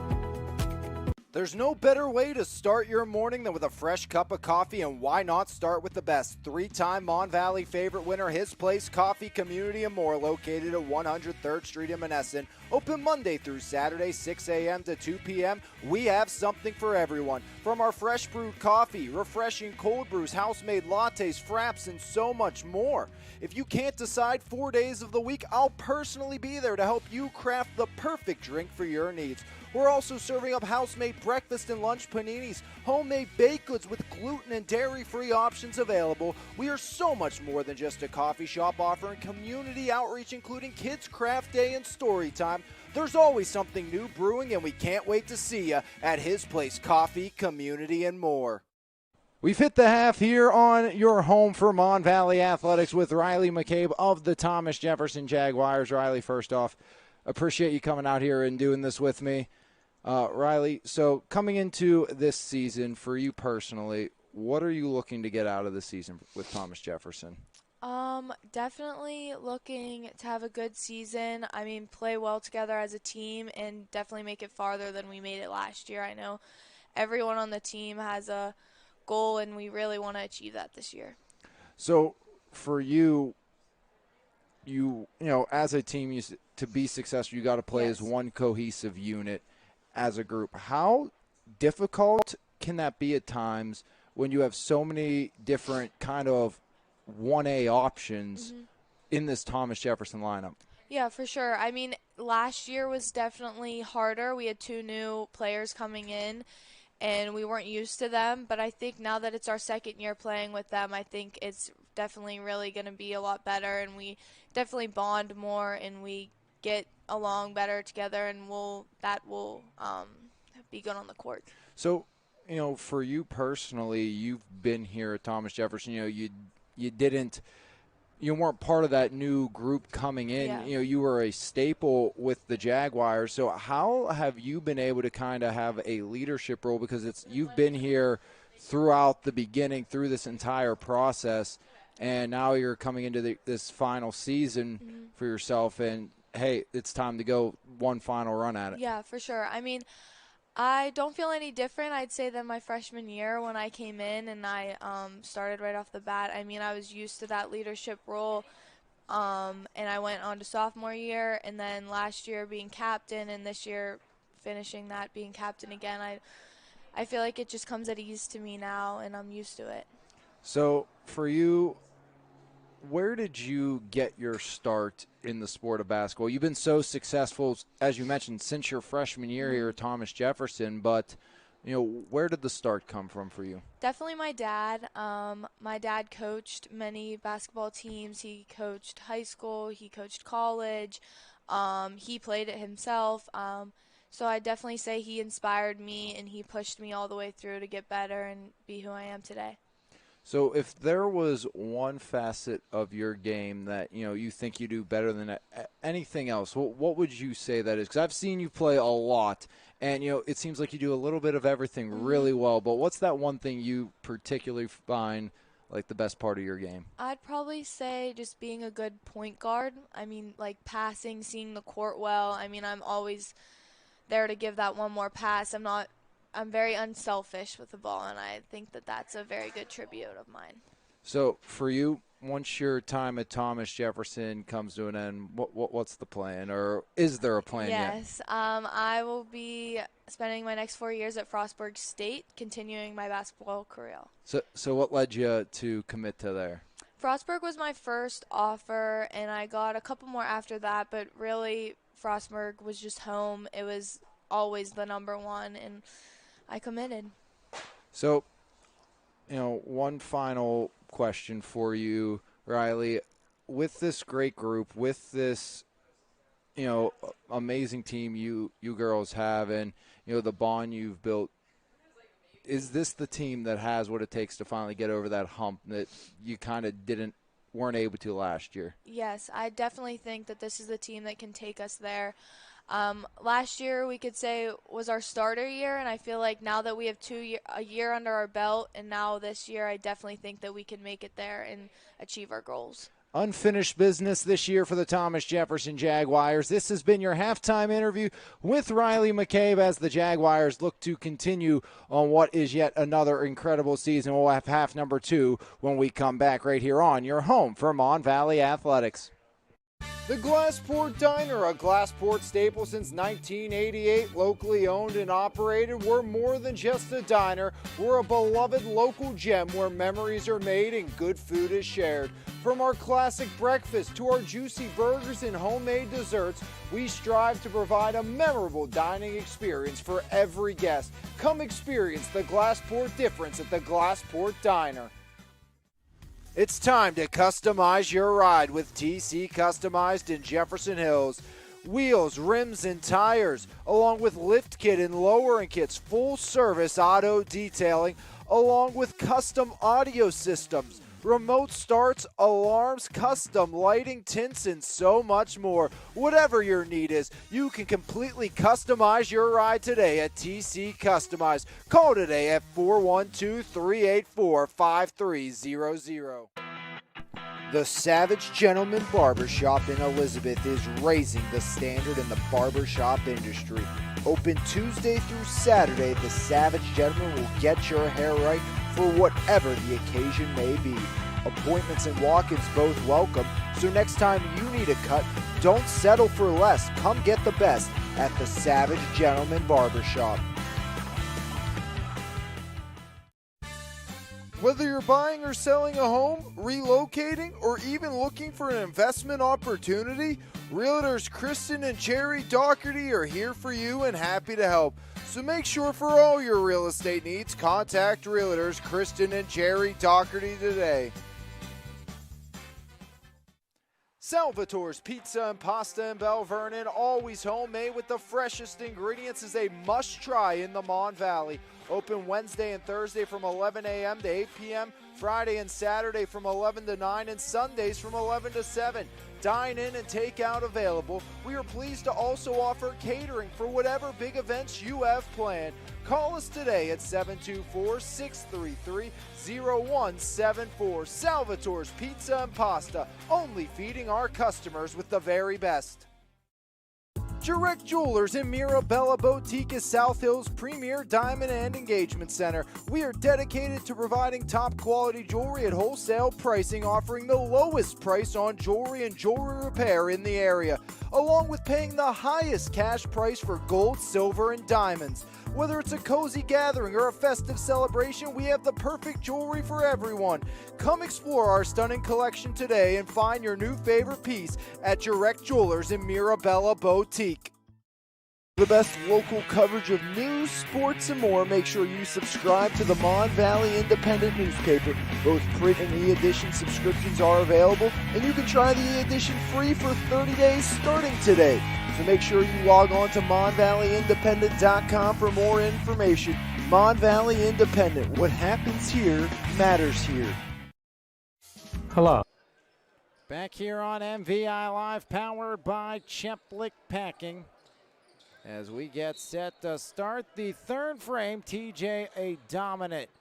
There's no better way to start your morning than with a fresh cup of coffee, and why not start with the best? 3-time Mon Valley favorite winner, His Place Coffee, Community and More, located at 103rd Street in Menneson. Open Monday through Saturday, 6 a.m. to 2 p.m. We have something for everyone. From our fresh brewed coffee, refreshing cold brews, house-made lattes, fraps, and so much more. If you can't decide 4 days of the week, I'll personally be there to help you craft the perfect drink for your needs. We're also serving up house-made breakfast and lunch paninis, homemade baked goods with gluten and dairy-free options available. We are so much more than just a coffee shop, offering community outreach, including Kids Craft Day and Story Time. There's always something new brewing, and we can't wait to see you at His Place Coffee, Community and More. We've hit the half here on your home for Mon Valley Athletics with Riley McCabe of the Thomas Jefferson Jaguars. Riley, first off, appreciate you coming out here and doing this with me. Riley, so coming into this season for you personally, what are you looking to get out of the season with Thomas Jefferson? Definitely looking to have a good season. I mean, play well together as a team and definitely make it farther than we made it last year. I know everyone on the team has a goal, and we really want to achieve that this year. So for you know, as a team, to be successful, you got to play as one cohesive unit as a group. How difficult can that be at times when you have so many different kind of 1A options in this Thomas Jefferson lineup? Yeah, for sure. I mean, last year was definitely harder. We had 2 new players coming in, and we weren't used to them. But I think now that it's our second year playing with them, I think it's definitely really going to be a lot better, and we definitely bond more, and we get along better together, and that will be good on the court. So, you know, for you personally, you've been here at Thomas Jefferson. You know, you weren't part of that new group coming in. Yeah. You know, you were a staple with the Jaguars. So how have you been able to kind of have a leadership role? Because you've been here throughout the beginning, through this entire process, and now you're coming into this final season for yourself, and hey, it's time to go one final run at it. Yeah, for sure. I mean, I don't feel any different, I'd say, than my freshman year when I came in and I started right off the bat. I mean, I was used to that leadership role, and I went on to sophomore year, and then last year being captain, and this year finishing that being captain again. I feel like it just comes at ease to me now, and I'm used to it. So for you, where did you get your start in the sport of basketball? You've been so successful, as you mentioned, since your freshman year here at Thomas Jefferson, but you know, where did the start come from for you? Definitely my dad. My dad coached many basketball teams. He coached high school. He coached college. He played it himself. So I definitely say he inspired me, and he pushed me all the way through to get better and be who I am today. So if there was one facet of your game that, you think you do better than anything else, what would you say that is? Because I've seen you play a lot, and, it seems like you do a little bit of everything really well. But what's that one thing you particularly find like the best part of your game? I'd probably say just being a good point guard. I mean, like passing, seeing the court well. I mean, I'm always there to give that one more pass. I'm very unselfish with the ball, and I think that that's a very good tribute of mine. So for you, once your time at Thomas Jefferson comes to an end, what's the plan, or is there a plan yet? Yes, I will be spending my next 4 years at Frostburg State, continuing my basketball career. So what led you to commit to there? Frostburg was my first offer, and I got a couple more after that, but really Frostburg was just home. It was always the number one, and I committed. So, one final question for you, Riley. With this great group, with this, amazing team you girls have, and, the bond you've built, is this the team that has what it takes to finally get over that hump that you kind of weren't able to last year? Yes, I definitely think that this is the team that can take us there. Last year we could say was our starter year, and I feel like now that we have a year under our belt, and now this year, I definitely think that we can make it there and achieve our goals. Unfinished business this year for the Thomas Jefferson Jaguars. This has been your halftime interview with Riley McCabe as the Jaguars look to continue on what is yet another incredible season. We'll have half number 2 when we come back right here on your home for Mon Valley Athletics. The Glassport Diner, a Glassport staple since 1988, locally owned and operated. We're more than just a diner. We're a beloved local gem where memories are made and good food is shared. From our classic breakfast to our juicy burgers and homemade desserts, we strive to provide a memorable dining experience for every guest. Come experience the Glassport difference at the Glassport Diner. It's time to customize your ride with TC Customized in Jefferson Hills. Wheels, rims, and tires, along with lift kit and lowering kits, full service auto detailing, along with custom audio systems, remote starts, alarms, custom lighting, tints, and so much more. Whatever your need is, you can completely customize your ride today at TC Customized. Call today at 412-384-5300. The Savage Gentleman Barbershop in Elizabeth is raising the standard in the barbershop industry. Open Tuesday through Saturday, the Savage Gentleman will get your hair right for whatever the occasion may be. Appointments and walk-ins both welcome, so next time you need a cut, don't settle for less. Come get the best at the Savage Gentleman Barbershop. Whether you're buying or selling a home, relocating, or even looking for an investment opportunity, Realtors Kristen and Jerry Doherty are here for you and happy to help. So make sure for all your real estate needs, contact Realtors Kristen and Jerry Doherty today. Salvatore's Pizza and Pasta in Bell Vernon, always homemade with the freshest ingredients, is a must-try in the Mon Valley. Open Wednesday and Thursday from 11 a.m. to 8 p.m., Friday and Saturday from 11 to 9, and Sundays from 11 to 7. Dine in and take out available. We are pleased to also offer catering for whatever big events you have planned. Call us today at 724-633-0174. Salvatore's Pizza and Pasta, only feeding our customers with the very best. Direct Jewelers in Mirabella Boutique is South Hill's premier diamond and engagement center. We are dedicated to providing top quality jewelry at wholesale pricing, offering the lowest price on jewelry and jewelry repair in the area, along with paying the highest cash price for gold, silver, and diamonds. Whether it's a cozy gathering or a festive celebration, we have the perfect jewelry for everyone. Come explore our stunning collection today and find your new favorite piece at Direct Jewelers in Mirabella Boutique. The best local coverage of news, sports, and more. Make sure you subscribe to the Mon Valley Independent newspaper. Both print and e-edition subscriptions are available, and you can try the e-edition free for 30 days starting today. So make sure you log on to MonValleyIndependent.com for more information. Mon Valley Independent. What happens here matters here. Hello. Back here on MVI Live, powered by Cheplick Packing. As we get set to start the third frame, TJ a dominant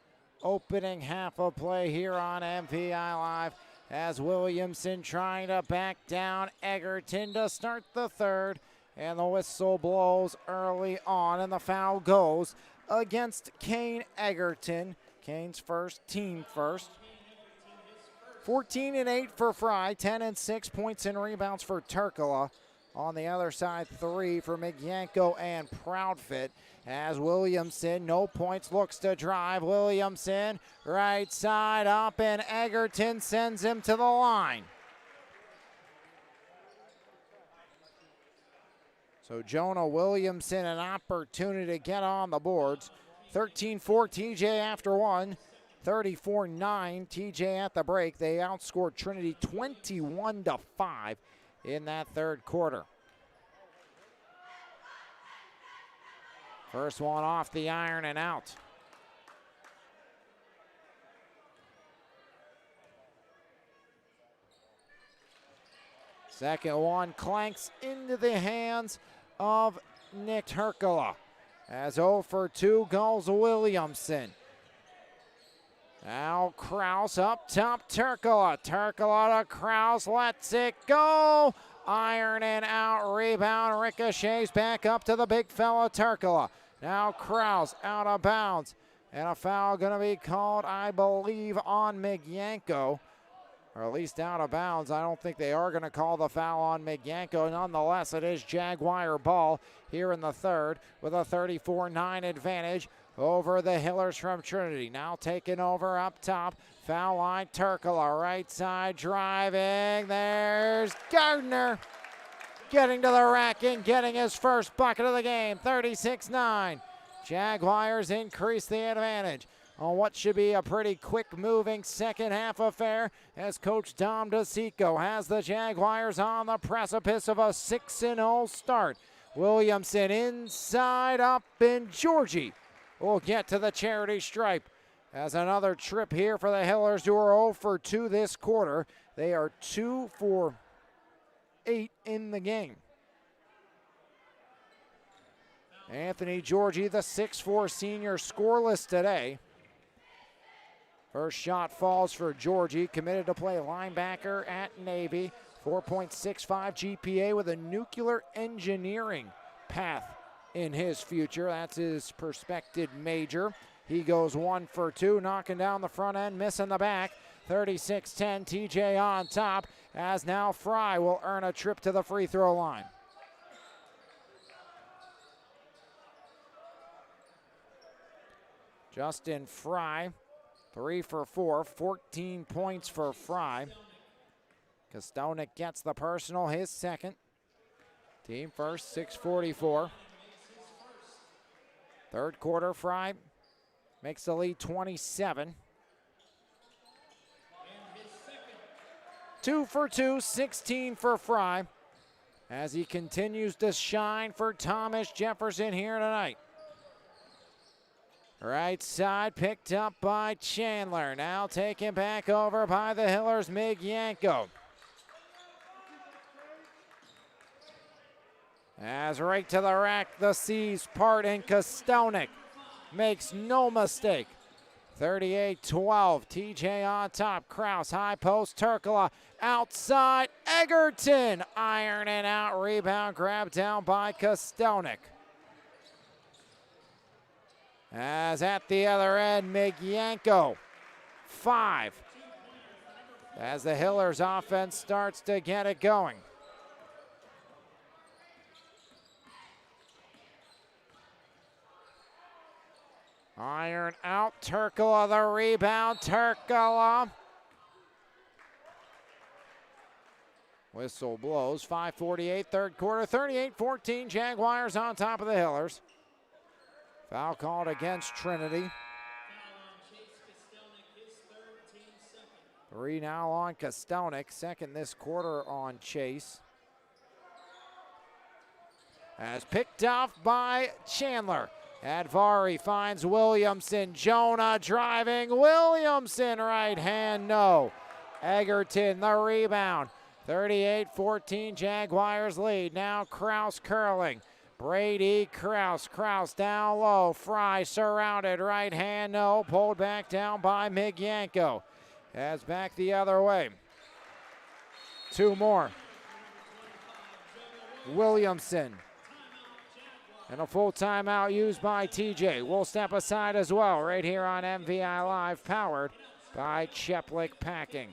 opening half of play here on MVI Live as Williamson trying to back down Egerton to start the third. And the whistle blows early on, and the foul goes against Kane Egerton. Kane's first, team first. 14 and 8 for Fry, 10 and 6 points and rebounds for Turkala. On the other side, 3 for Migyanko and Proudfit. As Williamson, no points, looks to drive. Williamson, right side up, and Egerton sends him to the line. So Jonah Williamson, an opportunity to get on the boards. 13-4 TJ after one. 34-9 TJ at the break. They outscored Trinity 21-5 in that third quarter. First one off the iron and out. Second one clanks into the hands of Nick Turkala. As 0 for 2 goes Williamson. Now Kraus up top, Turkala. Turkala to Kraus, lets it go. Iron and out, rebound, ricochets back up to the big fella, Turkala. Now Kraus out of bounds. And a foul gonna be called, I believe, on Migyanko. Or at least out of bounds. I don't think they are gonna call the foul on Migyanko. Nonetheless, it is Jaguar ball here in the third with a 34-9 advantage over the Hillers from Trinity. Now taking over up top. Foul line, Turkala, right side driving. There's Gardner getting to the rack and getting his first bucket of the game. 36-9. Jaguars increase the advantage on what should be a pretty quick moving second half affair as Coach Dom DeSico has the Jaguars on the precipice of a 6-0 start. Williamson inside up, and Georgie will get to the charity stripe as another trip here for the Hillers, who are 0 for 2 this quarter. They are 2 for 8 in the game. Anthony Georgie, the 6'4 senior, scoreless today. First shot falls for Georgie, committed to play linebacker at Navy. 4.65 GPA with a nuclear engineering path in his future. That's his prospective major. He goes 1 for 2, knocking down the front end, missing the back. 36-10, TJ on top, as now Fry will earn a trip to the free throw line. Justin Fry, 3 for 4, 14 points for Fry. Kostonik gets the personal, his second. Team first, 6:44. Third quarter, Fry makes the lead 27. 2 for 2, 16 for Fry, as he continues to shine for Thomas Jefferson here tonight. Right side picked up by Chandler. Now taken back over by the Hillers, Migyanko. As right to the rack, the seas part, and Kostonik makes no mistake. 38-12, TJ on top, Kraus, high post, Turkala, outside, Egerton, iron and out, rebound, grabbed down by Kostonik. As at the other end, Migyanko, 5. As the Hillers offense starts to get it going. Iron out, Turkala the rebound, Turkala. Whistle blows, 5:48, third quarter, 38-14, Jaguars on top of the Hillers. Foul called against Trinity. 3 now on Kostonik, second this quarter on Chase. As picked off by Chandler. Advari finds Williamson. Jonah driving. Williamson right hand, no. Egerton the rebound. 38-14 Jaguars lead. Now Kraus curling. Brady Kraus. Kraus down low. Fry surrounded. Right hand, no. Pulled back down by Migyanko. As back the other way. Two more. Williamson. And a full timeout used by TJ. We'll step aside as well right here on MVI Live, powered by Cheplik Packing.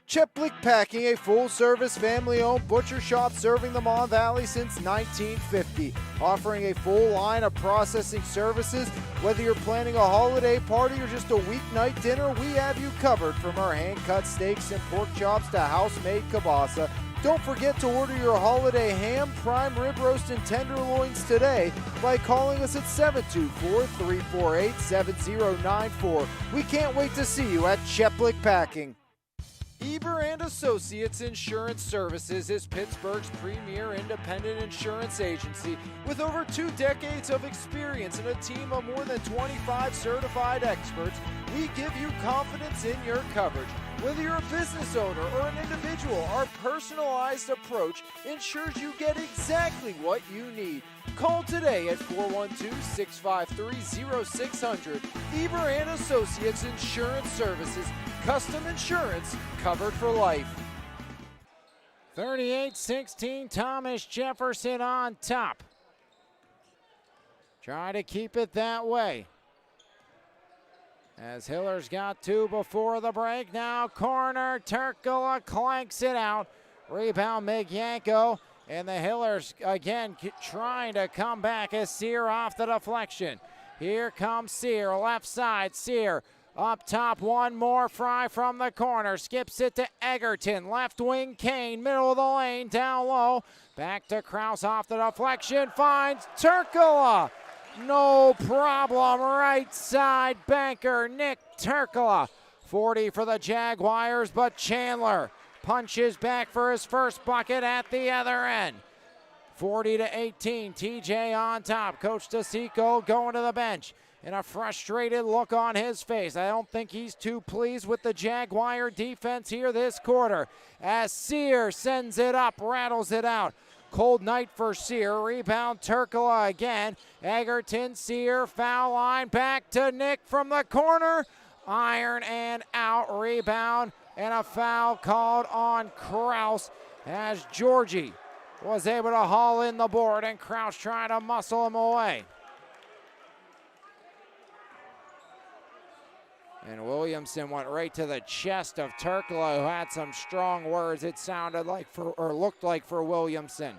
Cheplik Packing, a full-service, family-owned butcher shop serving the Mon Valley since 1950. Offering a full line of processing services. Whether you're planning a holiday party or just a weeknight dinner, we have you covered. From our hand-cut steaks and pork chops to house-made kielbasa. Don't forget to order your holiday ham, prime rib roast, and tenderloins today by calling us at 724-348-7094. We can't wait to see you at Cheplik Packing. Eber and Associates Insurance Services is Pittsburgh's premier independent insurance agency with over 2 decades of experience and a team of more than 25 certified experts. We give you confidence in your coverage. Whether you're a business owner or an individual, our personalized approach ensures you get exactly what you need. Call today at 412-653-0600. Eber and Associates Insurance Services. Custom insurance covered for life. 38-16, Thomas Jefferson on top. Try to keep it that way. As Hiller's got 2 before the break. Now corner, Turkula clanks it out. Rebound Migyanko. And the Hillers again trying to come back as Sear off the deflection. Here comes Sear, left side, Sear. Up top, one more. Fry from the corner. Skips it to Egerton. Left wing, Kane. Middle of the lane, down low. Back to Kraus off the deflection. Finds Turkula. No problem. Right side banker, Nick Turkula. 40 for the Jaguars, but Chandler punches back for his first bucket at the other end. 40-18, TJ on top. Coach DeSico going to the bench. And a frustrated look on his face. I don't think he's too pleased with the Jaguar defense here this quarter. As Sear sends it up, rattles it out. Cold night for Sear. Rebound Turkula again. Egerton, Sear, foul line. Back to Nick from the corner. Iron and out. Rebound and a foul called on Kraus as Georgie was able to haul in the board and Kraus trying to muscle him away. And Williamson went right to the chest of Turkula, who had some strong words, it sounded like, or looked like for Williamson.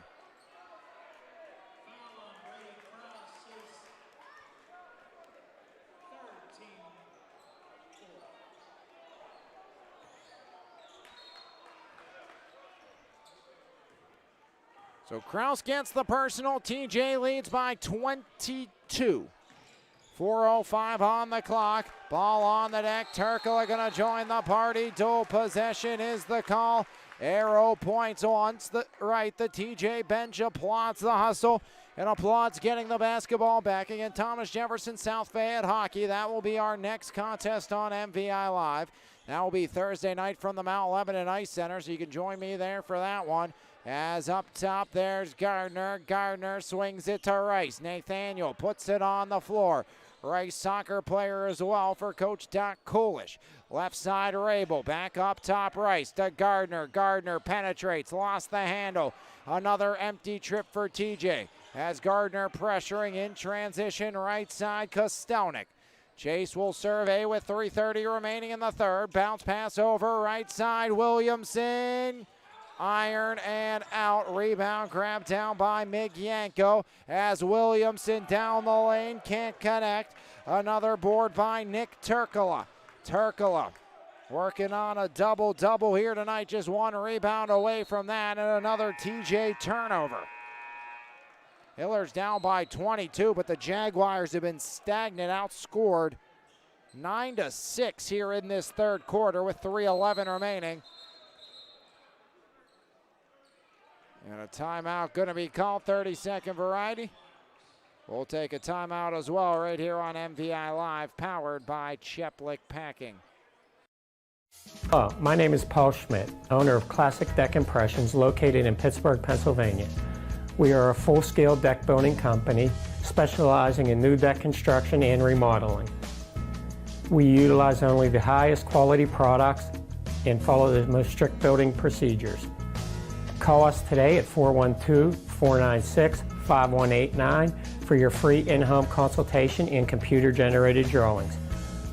So Kraus gets the personal. TJ leads by 22. 4:05 on the clock. Ball on the deck. Turkula going to join the party. Dual possession is the call. Arrow points once the right. The TJ bench applauds the hustle and applauds getting the basketball back. Again, Thomas Jefferson, South Fayette Hockey. That will be our next contest on MVI Live. That will be Thursday night from the Mount Lebanon Ice Center, so you can join me there for that one. As up top, there's Gardner. Gardner swings it to Rice. Nathaniel puts it on the floor. Rice, soccer player as well for Coach Doc Coolish. Left side, Rabel. Back up top, Rice to Gardner. Gardner penetrates, lost the handle. Another empty trip for TJ. As Gardner pressuring in transition, right side, Kostelnik. Chase will survey with 3:30 remaining in the third. Bounce pass over, right side, Williamson. Iron and out. Rebound grabbed down by Migyanko as Williamson down the lane, can't connect. Another board by Nick Turkula. Turkula working on a double-double here tonight, just one rebound away from that, and another TJ turnover. Hiller's down by 22, but the Jaguars have been stagnant, outscored 9-6 here in this third quarter with 3:11 remaining. And a timeout going to be called, 30-second variety. We'll take a timeout as well right here on MVI Live, powered by Cheplick Packing. Hello, my name is Paul Schmidt, owner of Classic Deck Impressions located in Pittsburgh, Pennsylvania. We are a full-scale deck building company specializing in new deck construction and remodeling. We utilize only the highest quality products and follow the most strict building procedures. Call us today at 412-496-5189 for your free in-home consultation and computer-generated drawings.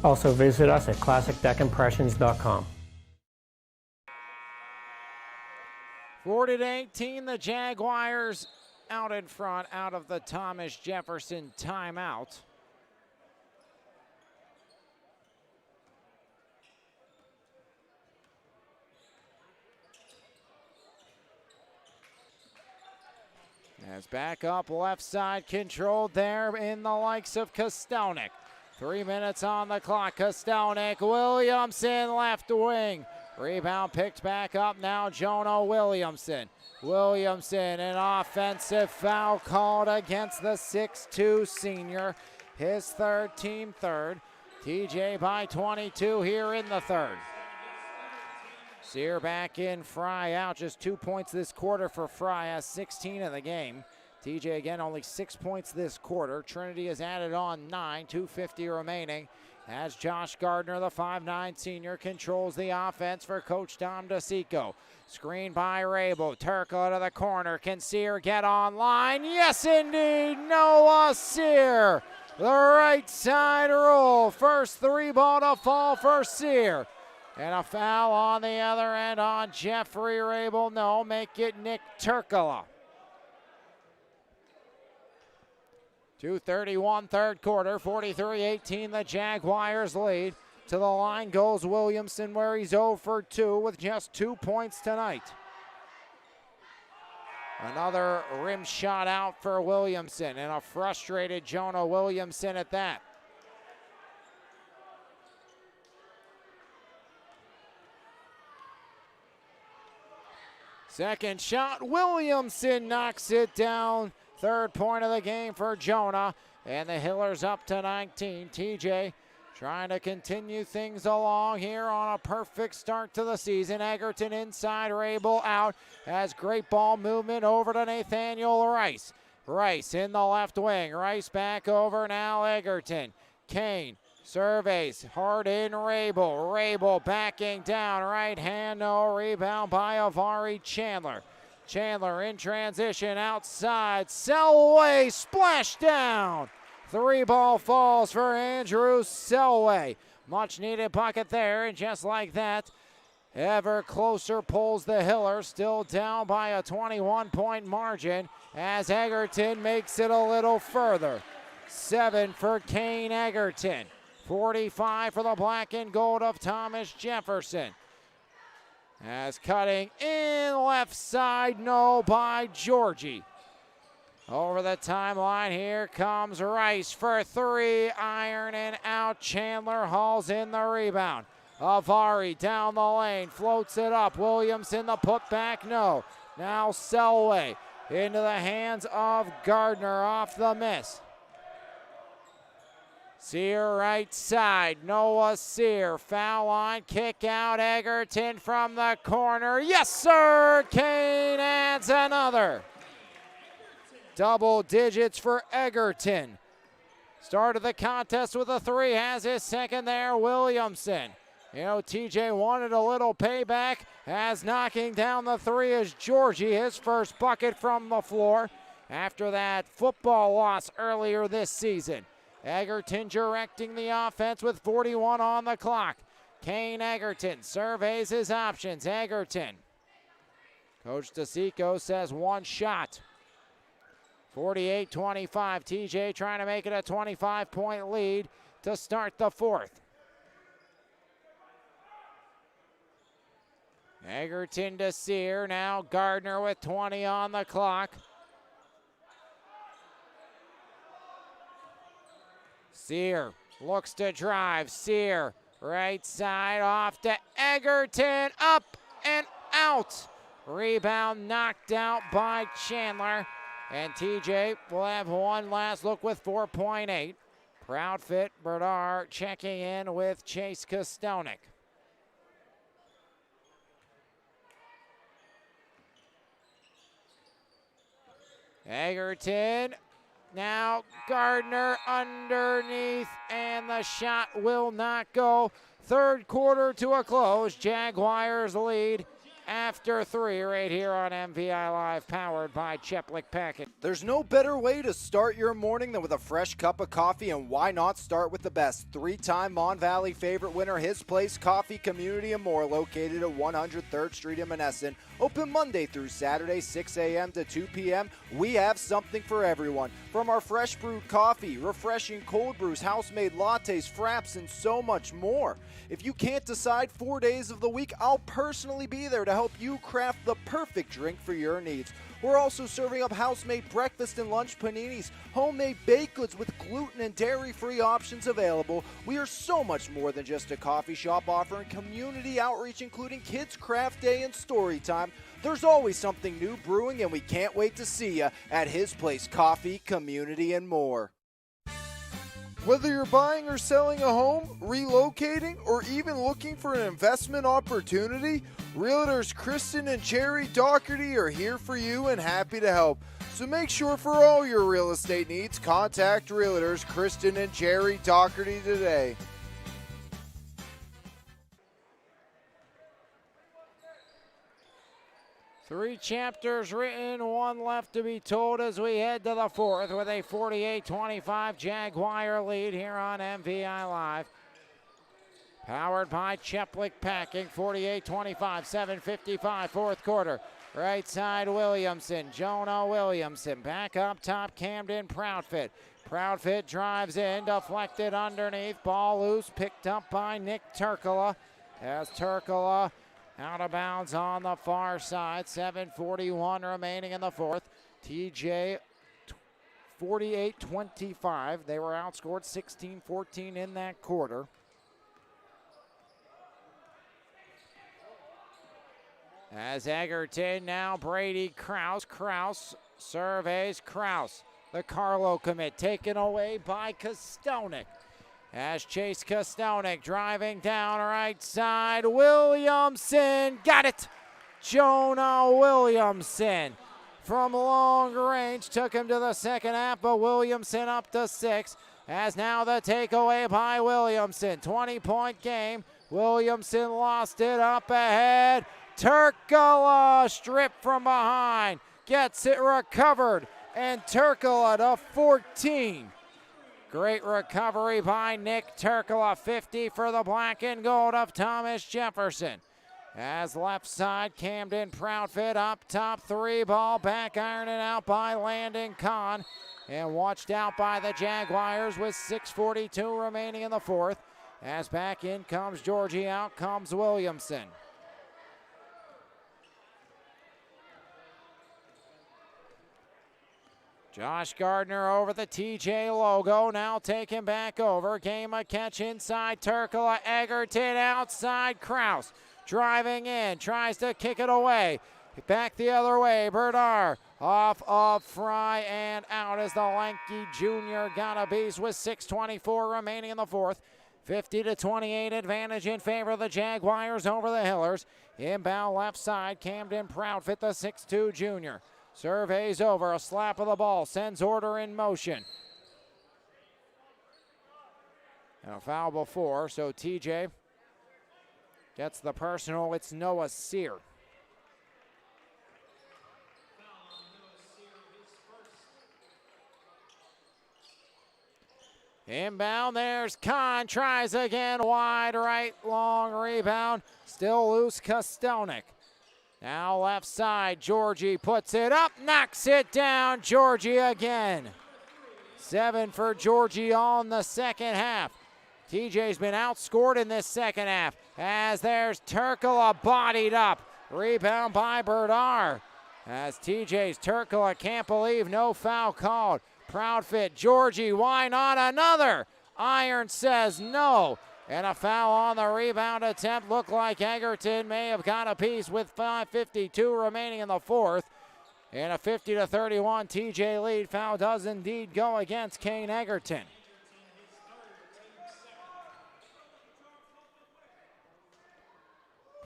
Also visit us at classicdeckimpressions.com. 40-18, the Jaguars out in front, out of the Thomas Jefferson timeout. As back up left side controlled there in the likes of Kostelnik. 3 minutes on the clock. Kostelnik, Williamson left wing. Rebound picked back up now, Jonah Williamson. Williamson, an offensive foul called against the 6'2 senior. His third, team third. TJ by 22 here in the third. Sear back in, Fry out. Just 2 points this quarter for Fry, has 16 in the game. TJ again only 6 points this quarter. Trinity has added on 9, 2:50 remaining. As Josh Gardner, the 5'9 senior, controls the offense for Coach Tom DeSico. Screen by Rabel. Turco to the corner. Can Sear get online? Yes, indeed. Noah Sear. The right side roll. First three ball to fall for Sear. And a foul on the other end on Jeffrey Rabel. No, make it Nick Turcola. 2:31 third quarter, 43-18 the Jaguars lead. To the line goes Williamson where he's 0 for 2 with just 2 points tonight. Another rim shot out for Williamson and a frustrated Jonah Williamson at that. Second shot, Williamson knocks it down. Third point of the game for Jonah, and the Hillers up to 19. TJ trying to continue things along here on a perfect start to the season. Egerton inside, Rabel out. Has great ball movement over to Nathaniel Rice. Rice in the left wing. Rice back over now, Egerton. Kane surveys, hard in Rabel. Rabel backing down, right hand, no rebound by Avari Chandler. Chandler in transition outside. Selway splashdown. 3-ball falls for Andrew Selway. Much needed bucket there, and just like that, ever closer pulls the Hillers, still down by a 21-point margin as Egerton makes it a little further. 7 for Kane Egerton. 45 for the black and gold of Thomas Jefferson. As cutting in left side, no by Georgie. Over the timeline, here comes Rice for 3, iron and out. Chandler hauls in the rebound. Avari down the lane, floats it up. Williamson the putback, no. Now Selway into the hands of Gardner off the miss. Sear right side, Noah Sear, foul line, kick out, Egerton from the corner. Yes, sir, Kane adds another. Double digits for Egerton. Started the contest with a 3, has his second there, Williamson. You know, TJ wanted a little payback as knocking down the 3 is Georgie, his first bucket from the floor after that football loss earlier this season. Egerton directing the offense with 41 on the clock. Kane Egerton surveys his options. Egerton. Coach DeSico says one shot. 48-25. TJ trying to make it a 25-point lead to start the fourth. Egerton to Sear. Now Gardner with 20 on the clock. Sear looks to drive. Sear right side off to Egerton. Up and out. Rebound knocked out by Chandler. And TJ will have one last look with 4.8. Proud Fit Bernard checking in with Chase Kostonik. Egerton, now Gardner underneath, and the shot will not go. Third quarter to a close. Jaguars lead after 3 right here on MVI Live, powered by Cheplik Packet. There's no better way to start your morning than with a fresh cup of coffee, and why not start with the best? 3-time Mon Valley favorite winner, His Place Coffee, Community and More, located at 103rd Street in Monessen. Open Monday through Saturday, 6 a.m. to 2 p.m. We have something for everyone. From our fresh brewed coffee, refreshing cold brews, house-made lattes, fraps, and so much more. If you can't decide 4 days of the week, I'll personally be there to help you craft the perfect drink for your needs. We're also serving up house-made breakfast and lunch paninis, homemade baked goods with gluten and dairy-free options available. We are so much more than just a coffee shop, offering community outreach, including Kids Craft Day and Story Time. There's always something new brewing, and we can't wait to see you at His Place Coffee, Community and More. Whether you're buying or selling a home, relocating, or even looking for an investment opportunity, Realtors Kristen and Jerry Doherty are here for you and happy to help. So make sure for all your real estate needs, contact Realtors Kristen and Jerry Doherty today. Three chapters written, one left to be told as we head to the fourth with a 48-25 Jaguar lead here on MVI Live. Powered by Cheplik Packing, 48-25, 7:55, fourth quarter. Right side Williamson, Jonah Williamson. Back up top, Camden Proudfit. Proudfit drives in, deflected underneath, ball loose, picked up by Nick Turkala. As Turkala out of bounds on the far side. 7:41 remaining in the fourth. TJ 48-25. They were outscored 16-14 in that quarter. As Egerton, now Brady Kraus. Kraus surveys Kraus. The Carlo commit taken away by Kostonik. As Chase Kostonik driving down right side. Williamson got it. Jonah Williamson from long range took him to the second half, but Williamson up to 6. As now the takeaway by Williamson. 20-point game. Williamson lost it up ahead. Turkala stripped from behind. Gets it recovered. And Turkala to 14. Great recovery by Nick Turkala. 50 for the black and gold of Thomas Jefferson. As left side, Camden Proudfit up top, 3 ball, back ironing out by Landon Kahn. And watched out by the Jaguars with 6:42 remaining in the fourth. As back in comes Georgie, out comes Williamson. Josh Gardner over the TJ logo, now taken back over. Game a catch inside Turkala. Egerton outside Kraus. Driving in, tries to kick it away. Back the other way, Bernard off of Fry and out as the lanky junior got a beast with 6:24 remaining in the fourth. 50-28 advantage in favor of the Jaguars over the Hillers. Inbound left side, Camden Proudfit, the 6'2 junior. Surveys over, a slap of the ball, sends order in motion. And a foul before, so TJ gets the personal. It's Noah Sear. Inbound, there's Kahn, tries again, wide right, long rebound, still loose, Kostonik. Now left side, Georgie puts it up, knocks it down, Georgie again. 7 for Georgie on the second half. TJ's been outscored in this second half, as there's Turkala bodied up. Rebound by Bernard. As TJ's Turkala can't believe no foul called. Proudfit, Georgie, why not another? Iron says no. And a foul on the rebound attempt. Looked like Egerton may have got a piece with 5:52 remaining in the fourth. In a 50-31 TJ lead, foul does indeed go against Kane Egerton.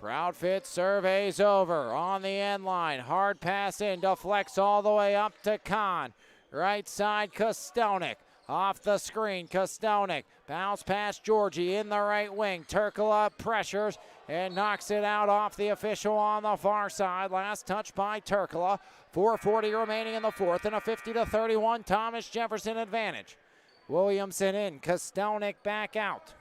Proudfit surveys over on the end line. Hard pass in, deflects all the way up to Kahn. Right side, Kostonik. Off the screen, Kostonik. Bounce past Georgie in the right wing. Turkala pressures and knocks it out off the official on the far side. Last touch by Turkala. 4:40 remaining in the fourth, and a 50-31 Thomas Jefferson advantage. Williamson in, Kostonik back out.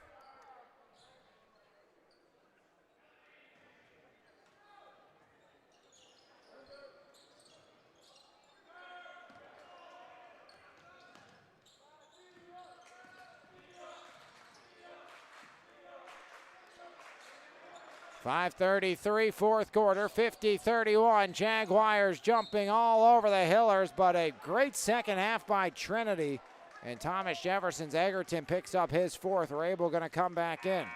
.5:33 fourth quarter, 50-31. Jaguars jumping all over the Hillers, but a great second half by Trinity. And Thomas Jefferson's Egerton picks up his fourth. Rabel going to come back in.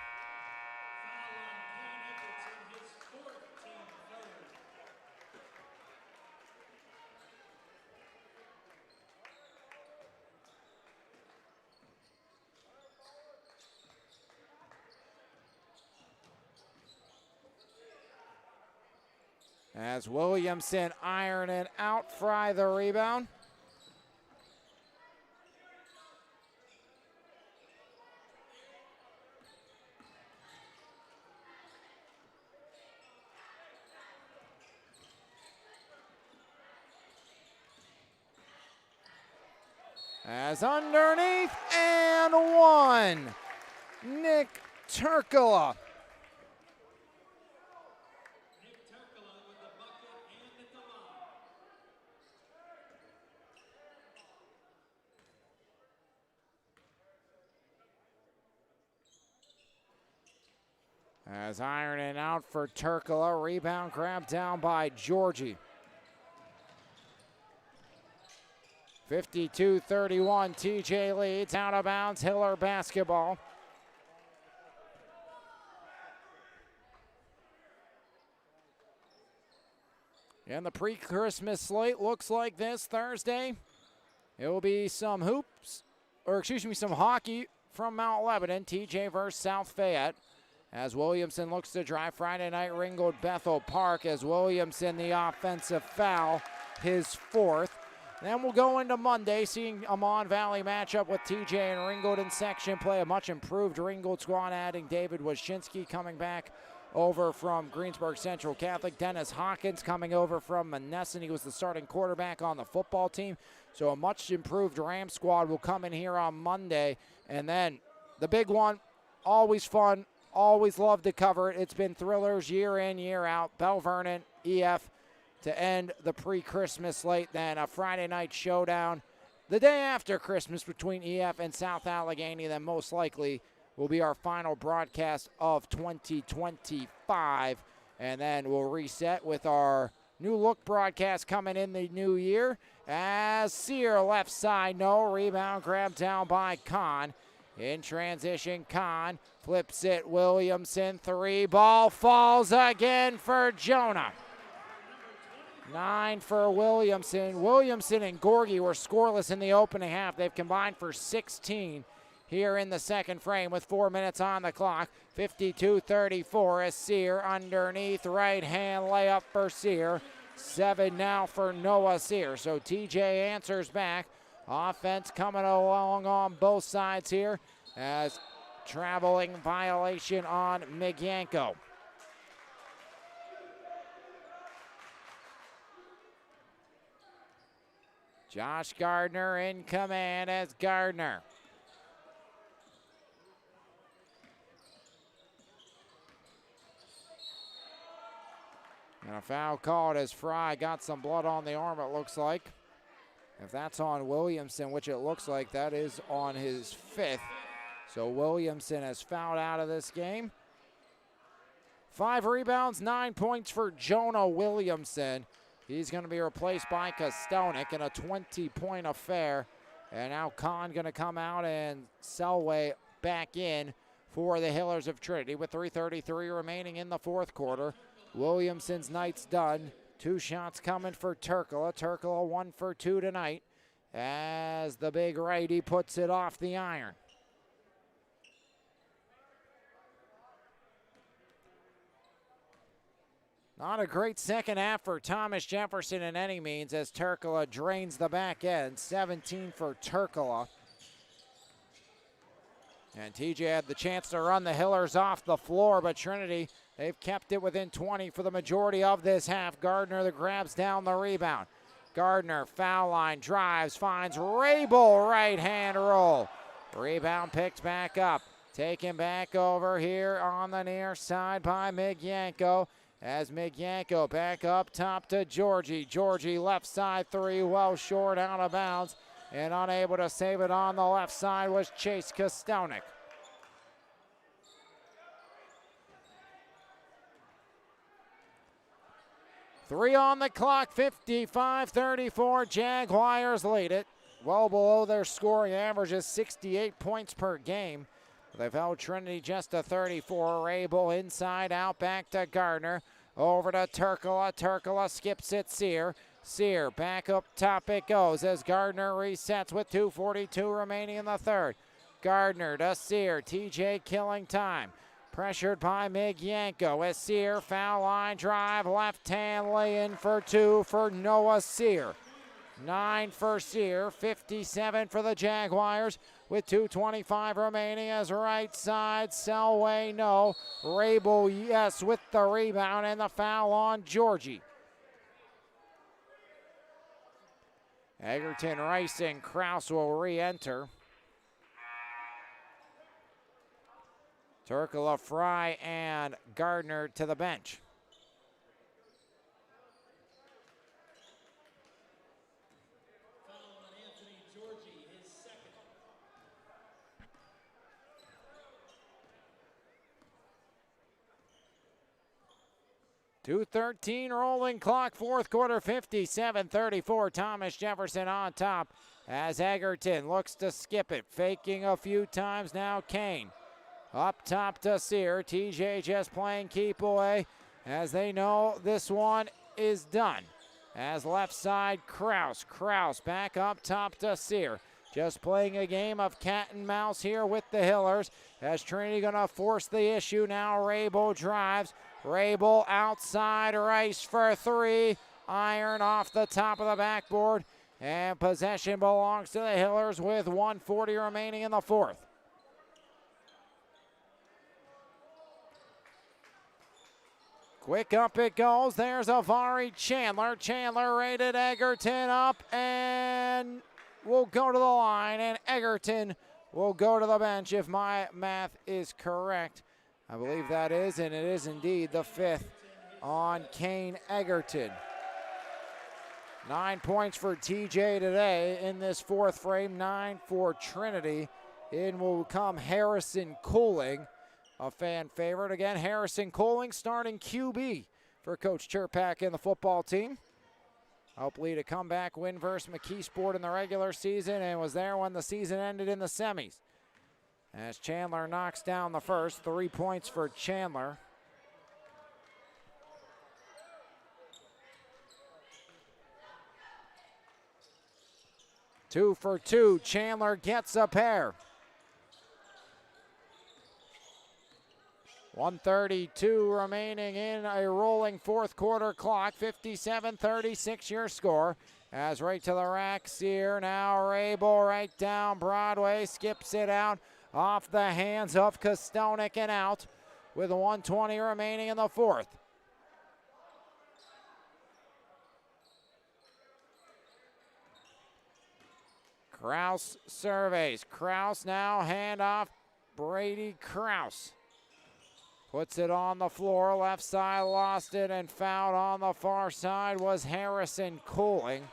As Williamson ironing out, Fry the rebound. As underneath and one, Nick Turkala. As ironing out for Turkala, rebound grabbed down by Georgie. 52-31, TJ leads, out of bounds, Hiller basketball. And the pre-Christmas slate looks like this Thursday. It will be some some hockey from Mount Lebanon, TJ versus South Fayette. As Williamson looks to drive, Friday night, Ringgold Bethel Park. As Williamson, the offensive foul, his fourth. Then we'll go into Monday, seeing a Mon Valley matchup with TJ and Ringgold in section play. A much improved Ringgold squad, adding David Wyszynski coming back over from Greensburg Central Catholic. Dennis Hawkins coming over from Monessen. He was the starting quarterback on the football team. So a much improved Ram squad will come in here on Monday. And then the big one, always fun. Always love to cover it. It's been thrillers year in, year out. Bell Vernon, EF to end the pre-Christmas slate. Then a Friday night showdown the day after Christmas between EF and South Allegheny. Then most likely will be our final broadcast of 2025. And then we'll reset with our new look broadcast coming in the new year. As Sear left side, no rebound, grabbed down by Kahn. In transition, Kahn flips it, Williamson, three, ball falls again for Jonah. 9 for Williamson. Williamson and Gorgie were scoreless in the opening half. They've combined for 16 here in the second frame with 4 minutes on the clock. 52-34 as Sear underneath, right hand layup for Sear. 7 now for Noah Sear. So TJ answers back. Offense coming along on both sides here as traveling violation on Migyanko. Josh Gardner in command as Gardner. And a foul called as Fry got some blood on the arm, it looks like. If that's on Williamson, which it looks like that is on his fifth. So Williamson has fouled out of this game. 5 rebounds, 9 points for Jonah Williamson. He's going to be replaced by Kostonik in a 20-point affair. And now Kahn going to come out and Selway back in for the Hillers of Trinity with 3:33 remaining in the fourth quarter. Williamson's night's done. 2 shots coming for Turkla. Turkla 1 for 2 tonight as the big righty puts it off the iron. Not a great second half for Thomas Jefferson in any means as Turkla drains the back end. 17 for Turkla. And TJ had the chance to run the Hillers off the floor, but Trinity, they've kept it within 20 for the majority of this half. Gardner the grabs down the rebound. Gardner, foul line, drives, finds Rabel, right hand roll. Rebound picked back up. Taken back over here on the near side by Migyanko. As Migyanko back up top to Georgie. Georgie left side 3, well short, out of bounds. And unable to save it on the left side was Chase Kostonik. Three on the clock, 55-34. Jaguars lead it. Well below their scoring average is 68 points per game. They've held Trinity just to 34. Rabel inside out, back to Gardner. Over to Turkla. Turkla skips it, Sear. Sear back up top it goes as Gardner resets with 2:42 remaining in the third. Gardner to Sear. TJ killing time. Pressured by Migyanko as Sear, foul line drive, left hand lay-in for 2 for Noah Sear. 9 for Sear, 57 for the Jaguars with 2:25 remaining as right side, Selway no. Rabel yes with the rebound and the foul on Georgie. Egerton, Rice, and Kraus will re-enter. Turkla, Fry, and Gardner to the bench. .213 rolling clock, fourth quarter, 57-34. Thomas Jefferson on top as Egerton looks to skip it. Faking a few times now, Kane. Up top to Sear. TJ just playing keep away as they know this one is done. As left side, Kraus. Kraus back up top to Sear. Just playing a game of cat and mouse here with the Hillers. As Trinity gonna force the issue now. Rabel drives. Rabel outside, Rice for 3. Iron off the top of the backboard. And possession belongs to the Hillers with 1:40 remaining in the fourth. Quick up it goes. There's Avari Chandler. Chandler rated Egerton up and will go to the line. And Egerton will go to the bench if my math is correct. I believe that is, and it is indeed the 5th on Kane Egerton. 9 points for TJ today in this fourth frame, 9 for Trinity. In will come Harrison Cooling, a fan favorite. Again, Harrison Cooling starting QB for Coach Chirpak and the football team. Helped lead a comeback win versus McKeesport in the regular season and was there when the season ended in the semis. As Chandler knocks down the first, 3 points for Chandler. Two for 2, Chandler gets a pair. 1:32 remaining in a rolling fourth quarter clock, 57-36 your score. As right to the rack, Sear, now Rabel right down Broadway, skips it out. Off the hands of Kostonik and out with 1:20 remaining in the fourth. Kraus surveys. Kraus now handoff. Brady Kraus puts it on the floor. Left side lost it and fouled on the far side was Harrison Cooling.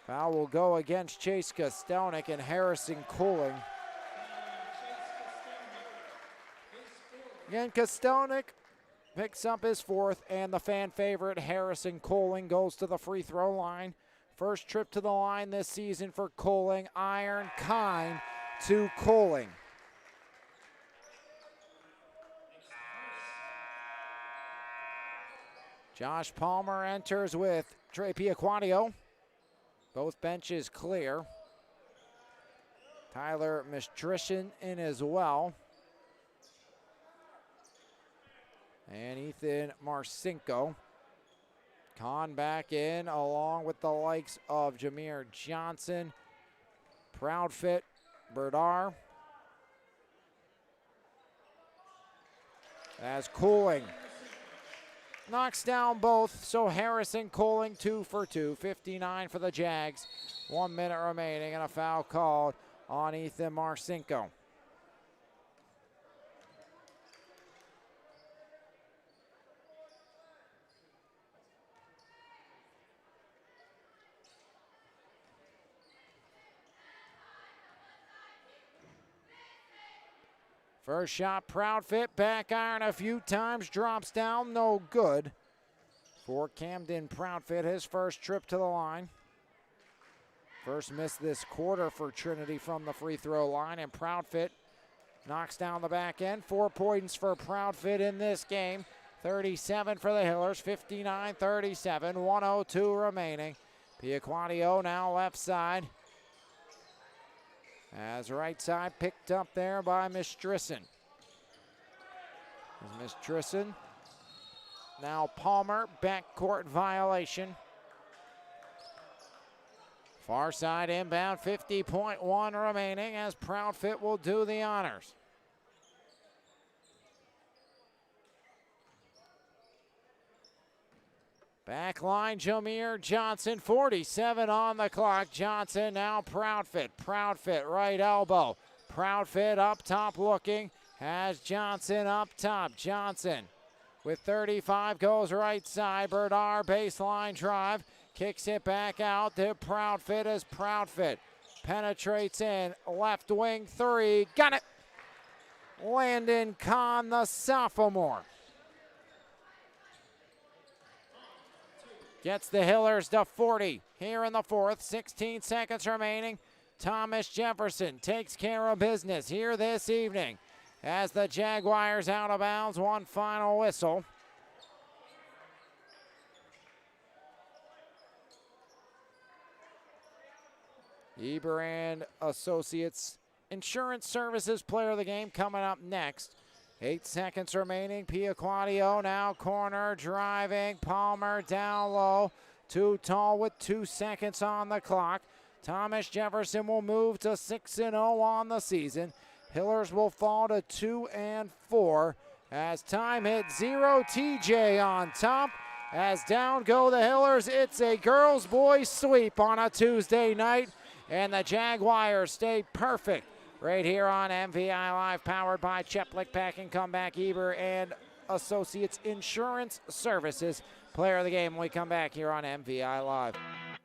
Foul will go against Chase Kostonik and Harrison Cooling. Again, Kostonik picks up his 4th, and the fan favorite Harrison Cooling goes to the free throw line. First trip to the line this season for Cooling. Iron kind to Cooling. Josh Palmer enters with Trey Piaquadio. Both benches clear. Tyler Mistrician in as well. And Ethan Marcinko. Kahn back in along with the likes of Jameer Johnson, Proudfit, Berdar. As Cooling knocks down both, so Harrison Cooling 2 for 2, 59 for the Jags. 1 minute remaining and a foul called on Ethan Marcinko. First shot, Proudfit, back iron a few times, drops down, no good. For Camden Proudfit, his first trip to the line. First miss this quarter for Trinity from the free throw line, and Proudfit knocks down the back end. 4 points for Proudfit in this game. 37 for the Hillers, 59-37, 1:02 remaining. Piaquadio now left side. As right side picked up there by Mistrician. Mistrician. Now Palmer, backcourt violation. Far side inbound, 50.1 remaining as Proudfit will do the honors. Backline, Jameer Johnson, 47 on the clock. Johnson now Proudfit. Proudfit, right elbow. Proudfit up top looking. Has Johnson up top. Johnson with 35 goes right side. Berdar baseline drive. Kicks it back out to Proudfit as Proudfit penetrates in. Left wing three. Got it. Landon Kahn, the sophomore. Gets the Hillers to 40 here in the fourth. 16 seconds remaining. Thomas Jefferson takes care of business here this evening as the Jaguars out of bounds. One final whistle. Eber and Associates Insurance Services player of the game coming up next. 8 seconds remaining. Piaquadio now corner driving. Palmer down low. Too tall with 2 seconds on the clock. Thomas Jefferson will move to 6-0 on the season. Hillers will fall to 2-4 as time hits 0. TJ on top. As down go the Hillers. It's a girls-boys sweep on a Tuesday night. And the Jaguars stay perfect right here on MVI Live, powered by Cheplick Packing, Comeback, Eber, and Associates Insurance Services. Player of the game when we come back here on MVI Live.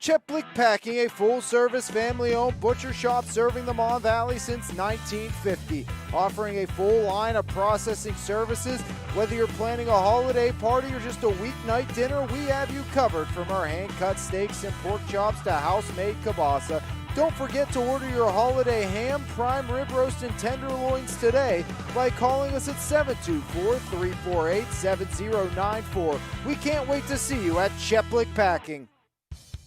Cheplick Packing, a full-service, family-owned butcher shop serving the Mon Valley since 1950. Offering a full line of processing services. Whether you're planning a holiday party or just a weeknight dinner, we have you covered. From our hand-cut steaks and pork chops to house-made kielbasa. Don't forget to order your holiday ham, prime rib roast, and tenderloins today by calling us at 724-348-7094. We can't wait to see you at Cheplick Packing.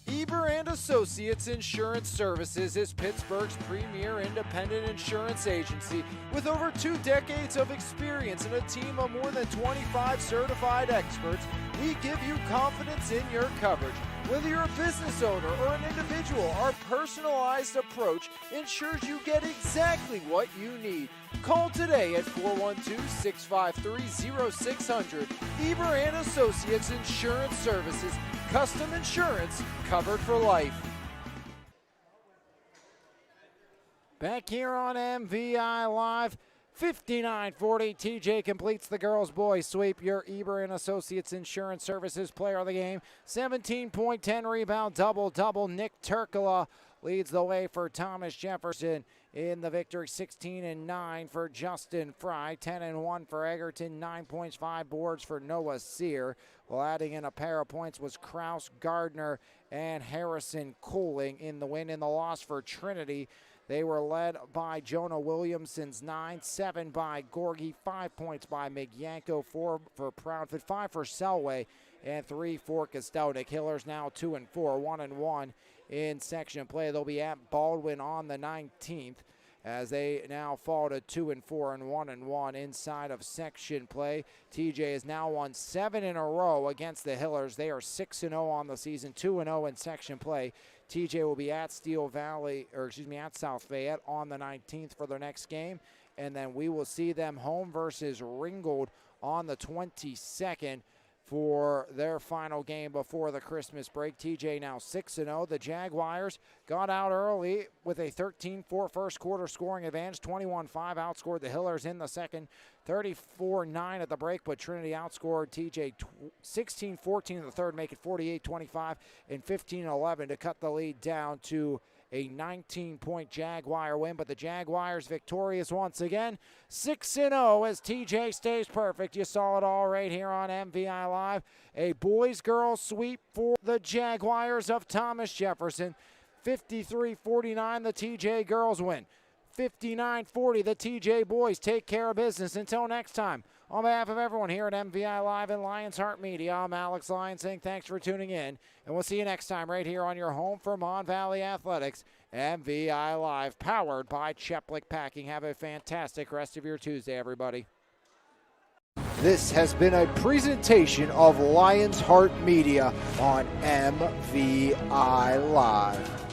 Eber and Associates Insurance Services is Pittsburgh's premier independent insurance agency with over 2 decades of experience and a team of more than 25 certified experts. We give you confidence in your coverage. Whether you're a business owner or an individual, our personalized approach ensures you get exactly what you need. Call today at 412-653-0600. Eber and Associates Insurance Services. Custom insurance covered for life. Back here on MVI Live, 59-40. TJ completes the girls-boys sweep. Your Eber and Associates Insurance Services player of the game. 17.10 rebound, double-double. Nick Turkala leads the way for Thomas Jefferson in the victory. 16-9 for Justin Fry. 10-1 for Egerton. 9 points, 5 boards for Noah Sear. Well, adding in a pair of points was Kraus, Gardner, and Harrison Cooling in the win. In the loss for Trinity, they were led by Jonah Williamson's 9, 7 by Gorgie, 5 points by Migyanko, 4 for Proudfit, 5 for Selway, and 3 for Kostownik. Hillers now 2-4, 1-1 in section play. They'll be at Baldwin on the 19th as they now fall to 2-4 and 1-1 inside of section play. TJ has now won 7 in a row against the Hillers. They are 6-0 on the season, 2-0 in section play. TJ will be at at South Fayette on the 19th for their next game, and then we will see them home versus Ringgold on the 22nd for their final game before the Christmas break. TJ now 6-0. The Jaguars got out early with a 13-4 first quarter scoring advantage. 21-5 outscored the Hillers in the second. 34-9 at the break, but Trinity outscored TJ 16-14 in the third, make it 48-25 and 15-11 to cut the lead down to a 19-point Jaguar win, but the Jaguars victorious once again, 6-0 as TJ stays perfect. You saw it all right here on MVI Live. A boys-girls sweep for the Jaguars of Thomas Jefferson. 53-49, the TJ girls win. 59-40, the TJ boys take care of business. Until next time, on behalf of everyone here at MVI Live and Lions Heart Media, I'm Alex Lyons saying thanks for tuning in, and we'll see you next time right here on your home for Mon Valley Athletics, MVI Live, powered by Cheplick Packing. Have a fantastic rest of your Tuesday, everybody. This has been a presentation of Lions Heart Media on MVI Live.